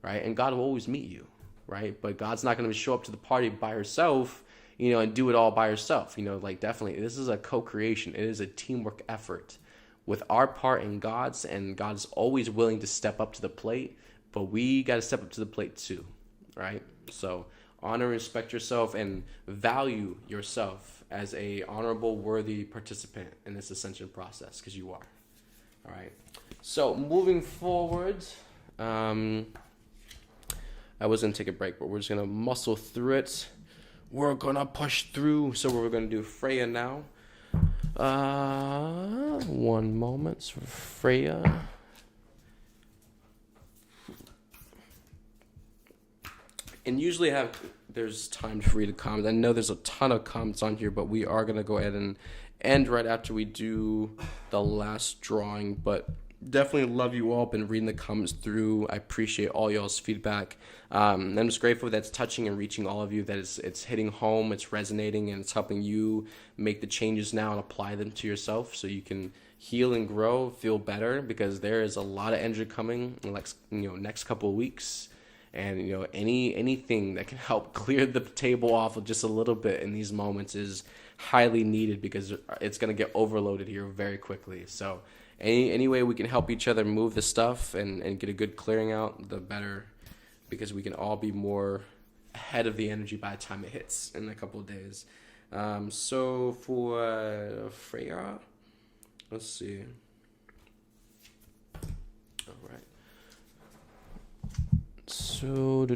right? And God will always meet you, right? But God's not going to show up to the party by herself. and do it all by yourself. Like definitely, this is a co-creation. It is a teamwork effort with our part and God's, and God's always willing to step up to the plate, but we got to step up to the plate too, right? So honor and respect yourself and value yourself as a honorable, worthy participant in this ascension process, because you are. All right. So moving forward, I was going to take a break, but we're just going to muscle through it. We're going to push through. So we're going to do Freya now. One moment for Freya. And usually there's time to read a comment. I know there's a ton of comments on here, but we are going to go ahead and end right after we do the last drawing. But definitely love you all. Been reading the comments through. I appreciate all y'all's feedback. And I'm just grateful that it's touching and reaching all of you, that it's hitting home, it's resonating, and it's helping you make the changes now and apply them to yourself so you can heal and grow, feel better, because there is a lot of energy coming in next couple of weeks. And anything that can help clear the table off just a little bit in these moments is highly needed, because it's going to get overloaded here very quickly. So any way we can help each other move the stuff and get a good clearing out, the better, because we can all be more ahead of the energy by the time it hits in a couple of days. So for Freya, let's see. All right. So,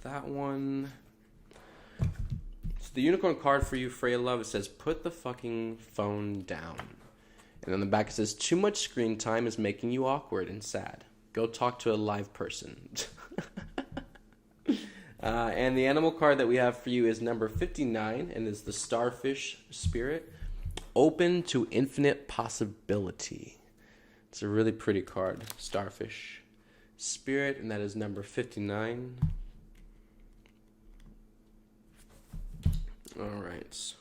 that one. So the unicorn card for you, Freya Love, it says, put the fucking phone down. And on the back it says, too much screen time is making you awkward and sad. Go talk to a live person. And the animal card that we have for you is number 59, and is the Starfish Spirit. Open to infinite possibility. It's a really pretty card. Starfish Spirit, and that is number 59. All right.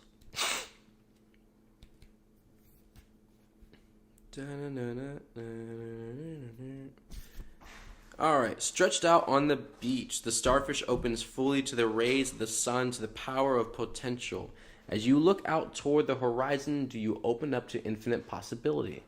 All right. Stretched out on the beach, the starfish opens fully to the rays of the sun, to the power of potential. As you look out toward the horizon, do you open up to infinite possibility?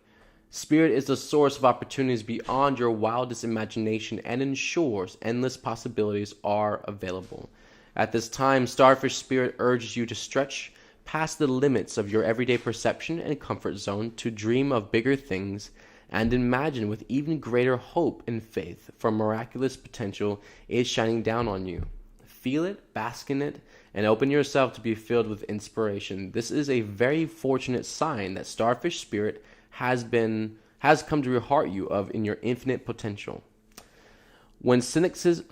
Spirit is the source of opportunities beyond your wildest imagination and ensures endless possibilities are available. At this time, Starfish Spirit urges you to stretch past the limits of your everyday perception and comfort zone to dream of bigger things and imagine with even greater hope and faith, for miraculous potential is shining down on you. Feel it, bask in it, and open yourself to be filled with inspiration. This is a very fortunate sign that Starfish Spirit has come to heart you of in your infinite potential. When cynicism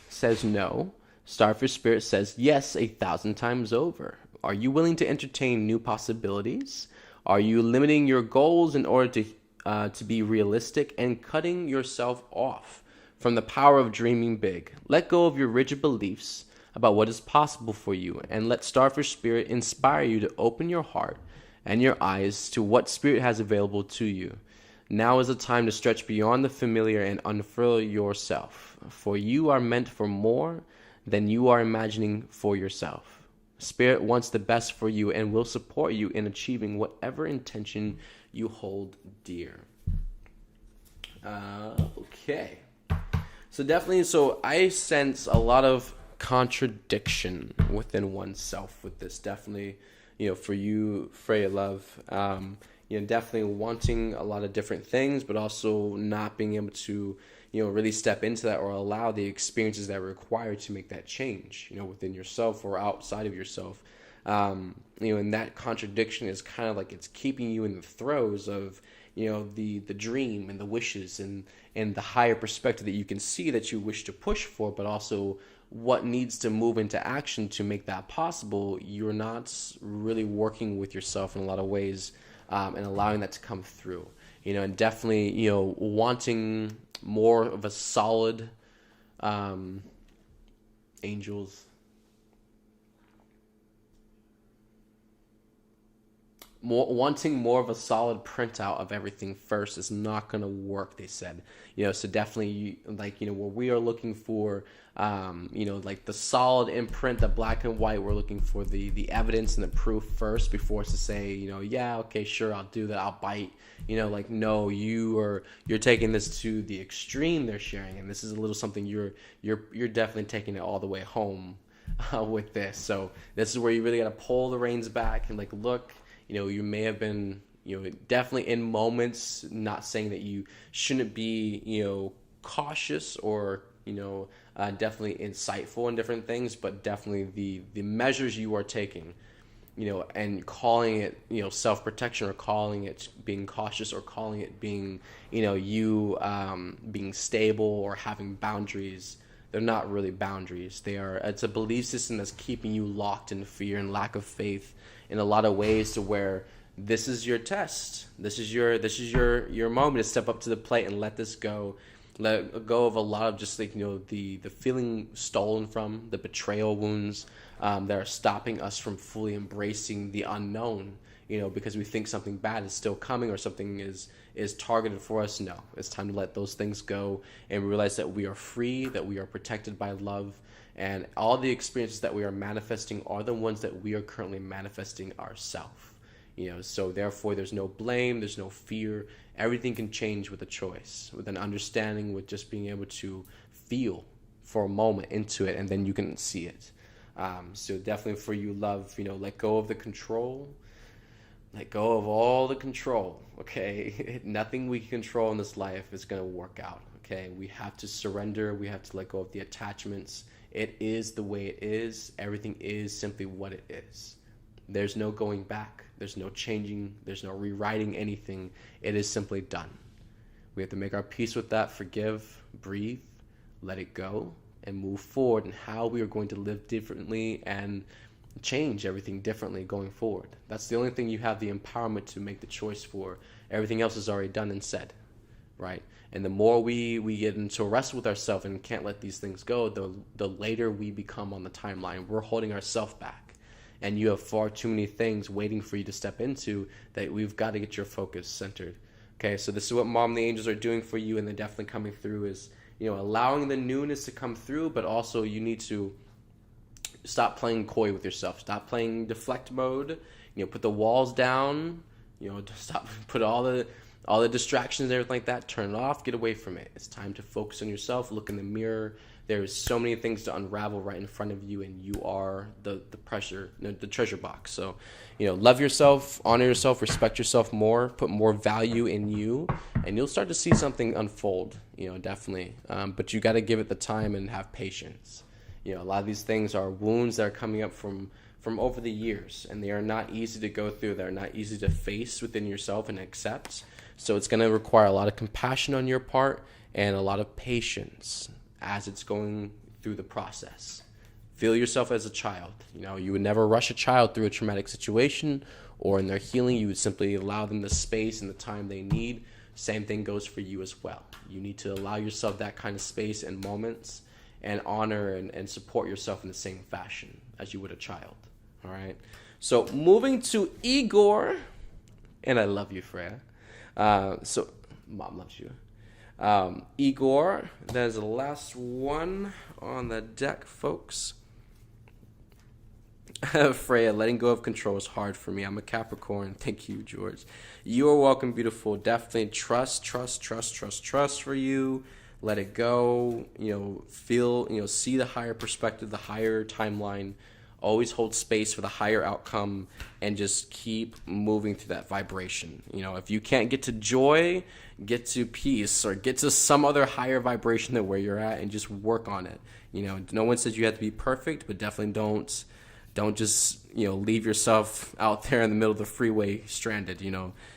says no, Starfish Spirit says yes 1,000 times over. Are you willing to entertain new possibilities? Are you limiting your goals in order to be realistic and cutting yourself off from the power of dreaming big? Let go of your rigid beliefs about what is possible for you, and let Starfish Spirit inspire you to open your heart and your eyes to what Spirit has available to you. Now is the time to stretch beyond the familiar and unfurl yourself, for you are meant for more than you are imagining for yourself. Spirit wants the best for you and will support you in achieving whatever intention you hold dear. Okay. So I sense a lot of contradiction within oneself with this. Definitely, for you, Freya Love, definitely wanting a lot of different things, but also not being able to, really step into that or allow the experiences that are required to make that change, within yourself or outside of yourself. And that contradiction is kind of like it's keeping you in the throes of, the dream and the wishes and the higher perspective that you can see that you wish to push for, but also what needs to move into action to make that possible. You're not really working with yourself in a lot of ways and allowing that to come through. and definitely, wanting more of a solid, angels. Wanting more of a solid printout of everything first is not going to work, they said. So definitely, where we are looking for, like the solid imprint, the black and white, we're looking for the evidence and the proof first before it's to say, yeah, okay, sure, I'll do that, I'll bite. No, you're taking this to the extreme they're sharing, and this is a little something you're definitely taking it all the way home with this. So this is where you really got to pull the reins back and look. You may have been, definitely in moments, not saying that you shouldn't be, cautious or, definitely insightful in different things, but definitely the measures you are taking, and calling it, self-protection, or calling it being cautious, or calling it being, being stable or having boundaries. They're not really boundaries. It's a belief system that's keeping you locked in fear and lack of faith in a lot of ways, to where this is your test. This is your moment to step up to the plate and let this go. Let go of a lot of just the feeling stolen from, the betrayal wounds that are stopping us from fully embracing the unknown, because we think something bad is still coming, or something is targeted for us. No, it's time to let those things go and realize that we are free, that we are protected by love, and all the experiences that we are manifesting are the ones that we are currently manifesting ourselves. So therefore there's no blame, there's no fear. Everything can change with a choice, with an understanding, with just being able to feel for a moment into it, and then you can see it. So definitely for you, love, let go of the control. Let go of all the control, okay? Nothing we can control in this life is going to work out, okay? We have to surrender. We have to let go of the attachments. It is the way it is. Everything is simply what it is. There's no going back. There's no changing. There's no rewriting anything. It is simply done. We have to make our peace with that, forgive, breathe, let it go, and move forward in how we are going to live differently and change everything differently going forward. That's the only thing you have the empowerment to make the choice for. Everything else is already done and said, right? And the more we get into a wrestle with ourselves and can't let these things go, the later we become on the timeline. We're holding ourselves back. And you have far too many things waiting for you to step into that we've got to get your focus centered. Okay, so this is what Mom and the Angels are doing for you, and they're definitely coming through is, allowing the newness to come through, but also you need to stop playing coy with yourself. Stop playing deflect mode. Put the walls down. Stop. Put all the distractions and everything like that. Turn it off. Get away from it. It's time to focus on yourself. Look in the mirror. There's so many things to unravel right in front of you, and you are the treasure box. So, love yourself, honor yourself, respect yourself more, put more value in you, and you'll start to see something unfold. Definitely. But you got to give it the time and have patience. A lot of these things are wounds that are coming up from over the years, and they are not easy to go through. They're not easy to face within yourself and accept. So it's going to require a lot of compassion on your part and a lot of patience as it's going through the process. Feel yourself as a child. You would never rush a child through a traumatic situation or in their healing. You would simply allow them the space and the time they need. Same thing goes for you as well. You need to allow yourself that kind of space and moments, and honor and support yourself in the same fashion as you would a child. All right. So moving to Igor, and I love you, Freya. So Mom loves you. Igor, that is the last one on the deck, folks. Freya, letting go of control is hard for me. I'm a Capricorn. Thank you, George. You are welcome, beautiful. Definitely trust for you. Let it go. Feel, see the higher perspective, the higher timeline. Always hold space for the higher outcome, and just keep moving through that vibration. If you can't get to joy, get to peace, or get to some other higher vibration than where you're at, and just work on it. No one says you have to be perfect, but definitely don't just leave yourself out there in the middle of the freeway stranded.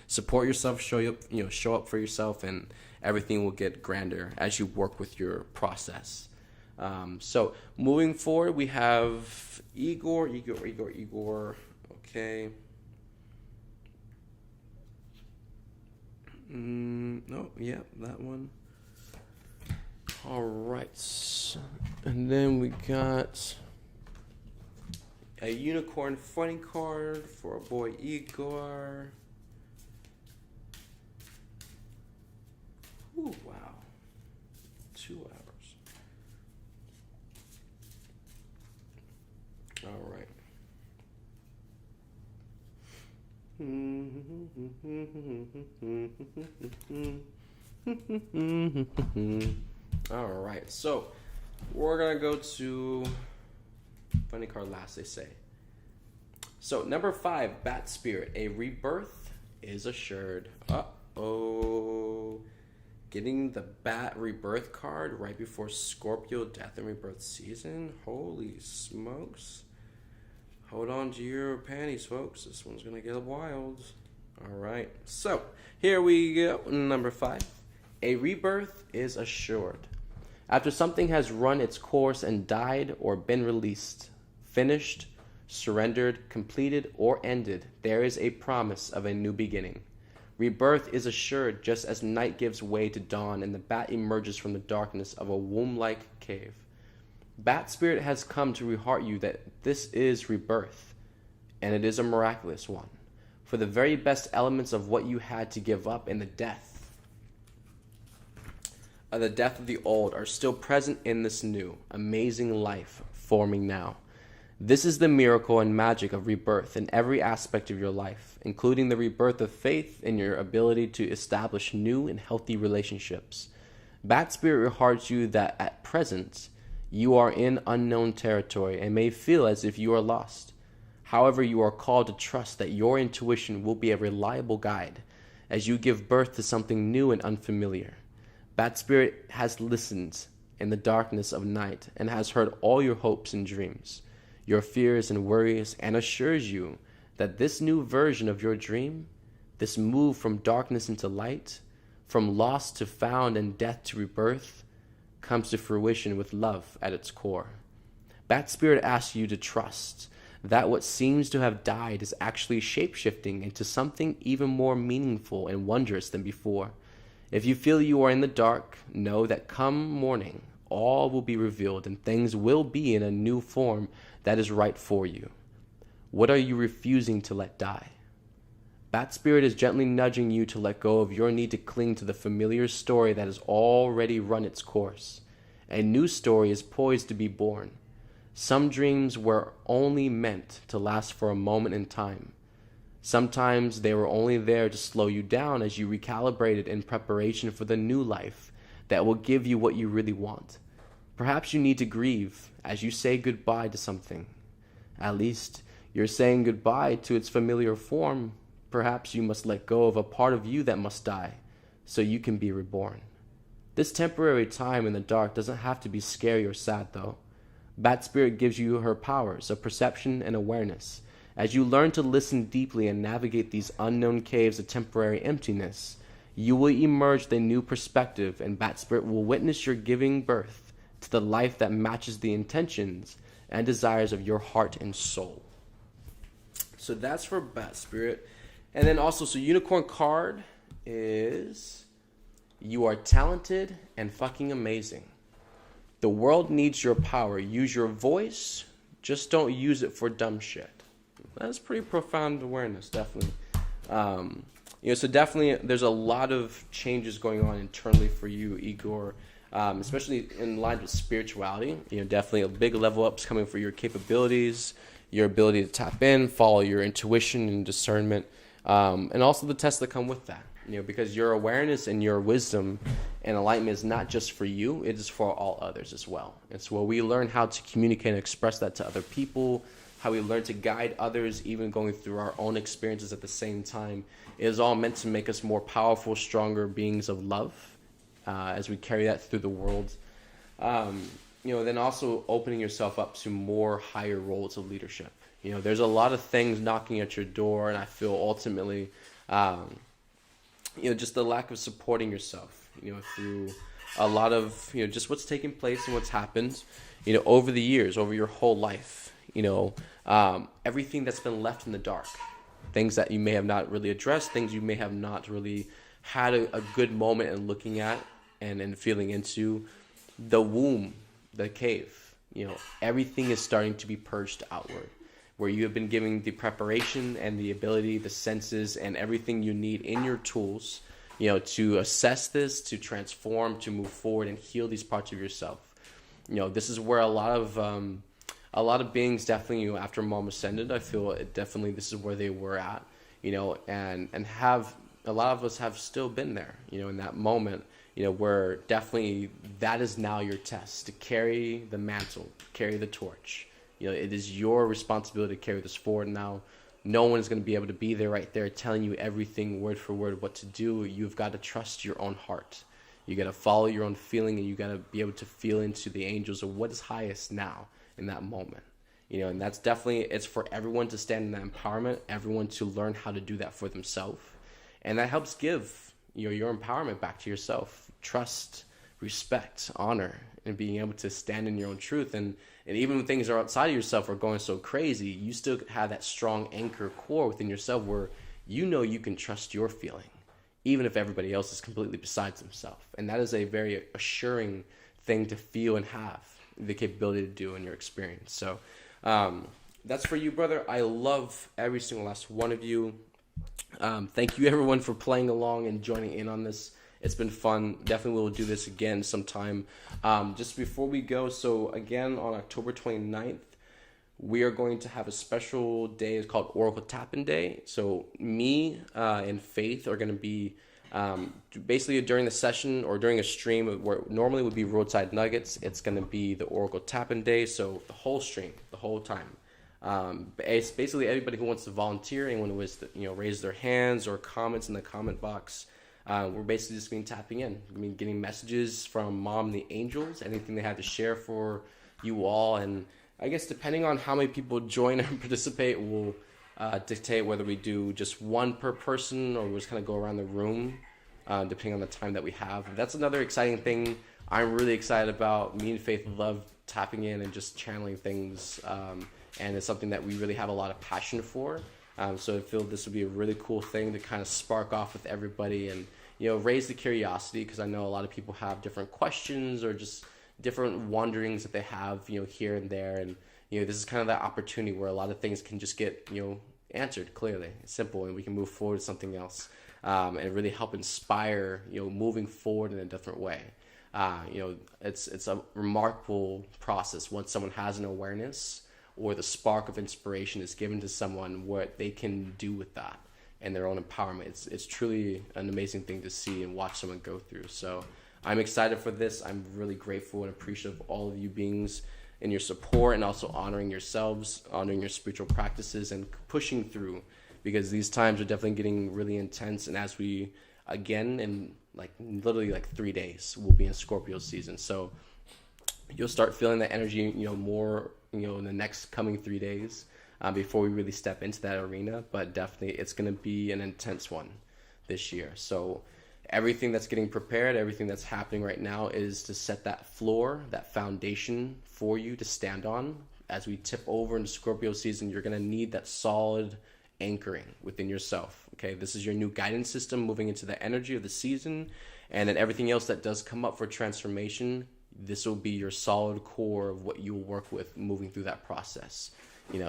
Support yourself, show up for yourself, and everything will get grander as you work with your process. So moving forward, we have Igor. Okay. No, yeah, that one. All right. And then we got a unicorn funny card for our boy Igor. Ooh, wow. 2 hours. All right. All right. So we're going to go to funny card last, they say. So number 5, Bat Spirit. A rebirth is assured. Uh-oh. Getting the Bat Rebirth card right before Scorpio Death and Rebirth season? Holy smokes. Hold on to your panties, folks. This one's going to get wild. All right. So, here we go. Number 5. A rebirth is assured. After something has run its course and died or been released, finished, surrendered, completed, or ended, there is a promise of a new beginning. Rebirth is assured just as night gives way to dawn and the bat emerges from the darkness of a womb-like cave. Bat Spirit has come to reheart you that this is rebirth, and it is a miraculous one. For the very best elements of what you had to give up in the death of the old are still present in this new, amazing life forming now. This is the miracle and magic of rebirth in every aspect of your life, including the rebirth of faith in your ability to establish new and healthy relationships. Bat Spirit rehearts you that at present, you are in unknown territory and may feel as if you are lost. However, you are called to trust that your intuition will be a reliable guide as you give birth to something new and unfamiliar. Bat Spirit has listened in the darkness of night and has heard all your hopes and dreams, your fears and worries, and assures you that this new version of your dream, this move from darkness into light, from lost to found and death to rebirth, comes to fruition with love at its core. Bat Spirit asks you to trust that what seems to have died is actually shape-shifting into something even more meaningful and wondrous than before. If you feel you are in the dark, know that come morning, all will be revealed and things will be in a new form that is right for you. What are you refusing to let die? Bat Spirit is gently nudging you to let go of your need to cling to the familiar story that has already run its course. A new story is poised to be born. Some dreams were only meant to last for a moment in time. Sometimes they were only there to slow you down as you recalibrated in preparation for the new life that will give you what you really want. Perhaps you need to grieve as you say goodbye to something. At least you're saying goodbye to its familiar form. Perhaps you must let go of a part of you that must die so you can be reborn. This temporary time in the dark doesn't have to be scary or sad, though. Bat Spirit gives you her powers of perception and awareness. As you learn to listen deeply and navigate these unknown caves of temporary emptiness, you will emerge with a new perspective, and Bat Spirit will witness your giving birth to the life that matches the intentions and desires of your heart and soul. So that's for Bat Spirit. And then also, so unicorn card is you are talented and fucking amazing. The world needs your power. Use your voice. Just don't use it for dumb shit. That's pretty profound awareness, definitely. So definitely there's a lot of changes going on internally for you, Igor, especially in line with spirituality. Definitely a big level up's coming for your capabilities, your ability to tap in, follow your intuition and discernment, and also the tests that come with that. Because your awareness and your wisdom and enlightenment is not just for you, it is for all others as well. It's where we learn how to communicate and express that to other people, how we learn to guide others, even going through our own experiences at the same time. It is all meant to make us more powerful, stronger beings of love as we carry that through the world. Then also opening yourself up to more higher roles of leadership. There's a lot of things knocking at your door, and I feel ultimately, just the lack of supporting yourself, through a lot of, just what's taking place and what's happened, over the years, over your whole life. Everything that's been left in the dark, things that you may have not really addressed, things you may have not really had a good moment in looking at and feeling into the womb, the cave, everything is starting to be purged outward, where you have been given the preparation and the ability, the senses, and everything you need in your tools, to assess this, to transform, to move forward and heal these parts of yourself. This is where a lot of beings definitely, after Mom ascended, I feel definitely this is where they were at, and have a lot of us have still been there, in that moment, where definitely that is now your test, to carry the mantle, carry the torch. It is your responsibility to carry this forward now. No one is going to be able to be there right there telling you everything word for word what to do. You've got to trust your own heart. You got to follow your own feeling, and you got to be able to feel into the angels of what is highest now in that moment. And that's definitely, it's for everyone to stand in that empowerment, everyone to learn how to do that for themselves. And that helps give your empowerment back to yourself. Trust, respect, honor, and being able to stand in your own truth. And even when things are outside of yourself or going so crazy, you still have that strong anchor core within yourself where you can trust your feeling, even if everybody else is completely besides themselves. And that is a very assuring thing to feel and have the capability to do in your experience. So that's for you, brother. I love every single last one of you. Thank you, everyone, for playing along and joining in on this. It's been fun. Definitely we'll do this again sometime. Just before we go, so again, on October 29th, we are going to have a special day. It's called Oracle Tapping Day. So me and Faith are going to be basically during the session or during a stream where normally would be Roadside Nuggets. It's going to be the Oracle Tapping Day. So the whole stream, the whole time. It's basically everybody who wants to volunteer, anyone who wants to raise their hands or comments in the comment box. We're basically just going to be tapping in. We're going to be getting messages from Mom and the angels, anything they had to share for you all. And I guess depending on how many people join and participate will dictate whether we do just one per person or we'll just kind of go around the room, depending on the time that we have. And that's another exciting thing I'm really excited about. Me and Faith love tapping in and just channeling things. And it's something that we really have a lot of passion for. So I feel this would be a really cool thing to kind of spark off with everybody and, raise the curiosity, because I know a lot of people have different questions or just different wonderings that they have, here and there. And, this is kind of that opportunity where a lot of things can just get, answered clearly, simple, and we can move forward to something else and really help inspire, moving forward in a different way. It's a remarkable process once someone has an awareness or the spark of inspiration is given to someone, what they can do with that and their own empowerment. It's truly an amazing thing to see and watch someone go through. So I'm excited for this. I'm really grateful and appreciative of all of you beings and your support, and also honoring yourselves, honoring your spiritual practices, and pushing through, because these times are definitely getting really intense. And as we, again, in literally 3 days, we'll be in Scorpio season. So you'll start feeling that energy, more, in the next coming 3 days before we really step into that arena. But definitely it's going to be an intense one this year. So everything that's getting prepared, everything that's happening right now is to set that floor, that foundation for you to stand on. As we tip over into Scorpio season, you're going to need that solid anchoring within yourself. Okay, this is your new guidance system moving into the energy of the season. And then everything else that does come up for transformation, this will be your solid core of what you'll work with moving through that process.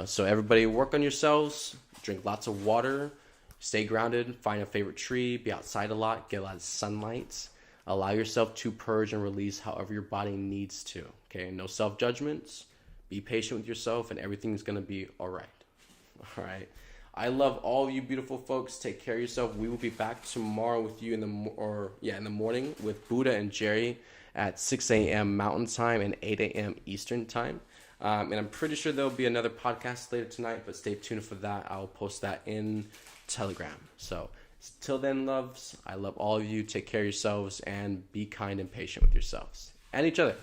So everybody work on yourselves, drink lots of water, stay grounded, find a favorite tree, be outside a lot, get a lot of sunlight, allow yourself to purge and release however your body needs to. Okay, no self-judgments, be patient with yourself, and everything's going to be all right. All right. I love all of you beautiful folks. Take care of yourself. We will be back tomorrow with you in the morning with Buddha and Jeri at 6 a.m. Mountain Time and 8 a.m. Eastern Time. And I'm pretty sure there'll be another podcast later tonight, but stay tuned for that. I'll post that in Telegram. So till then, loves, I love all of you. Take care of yourselves and be kind and patient with yourselves and each other.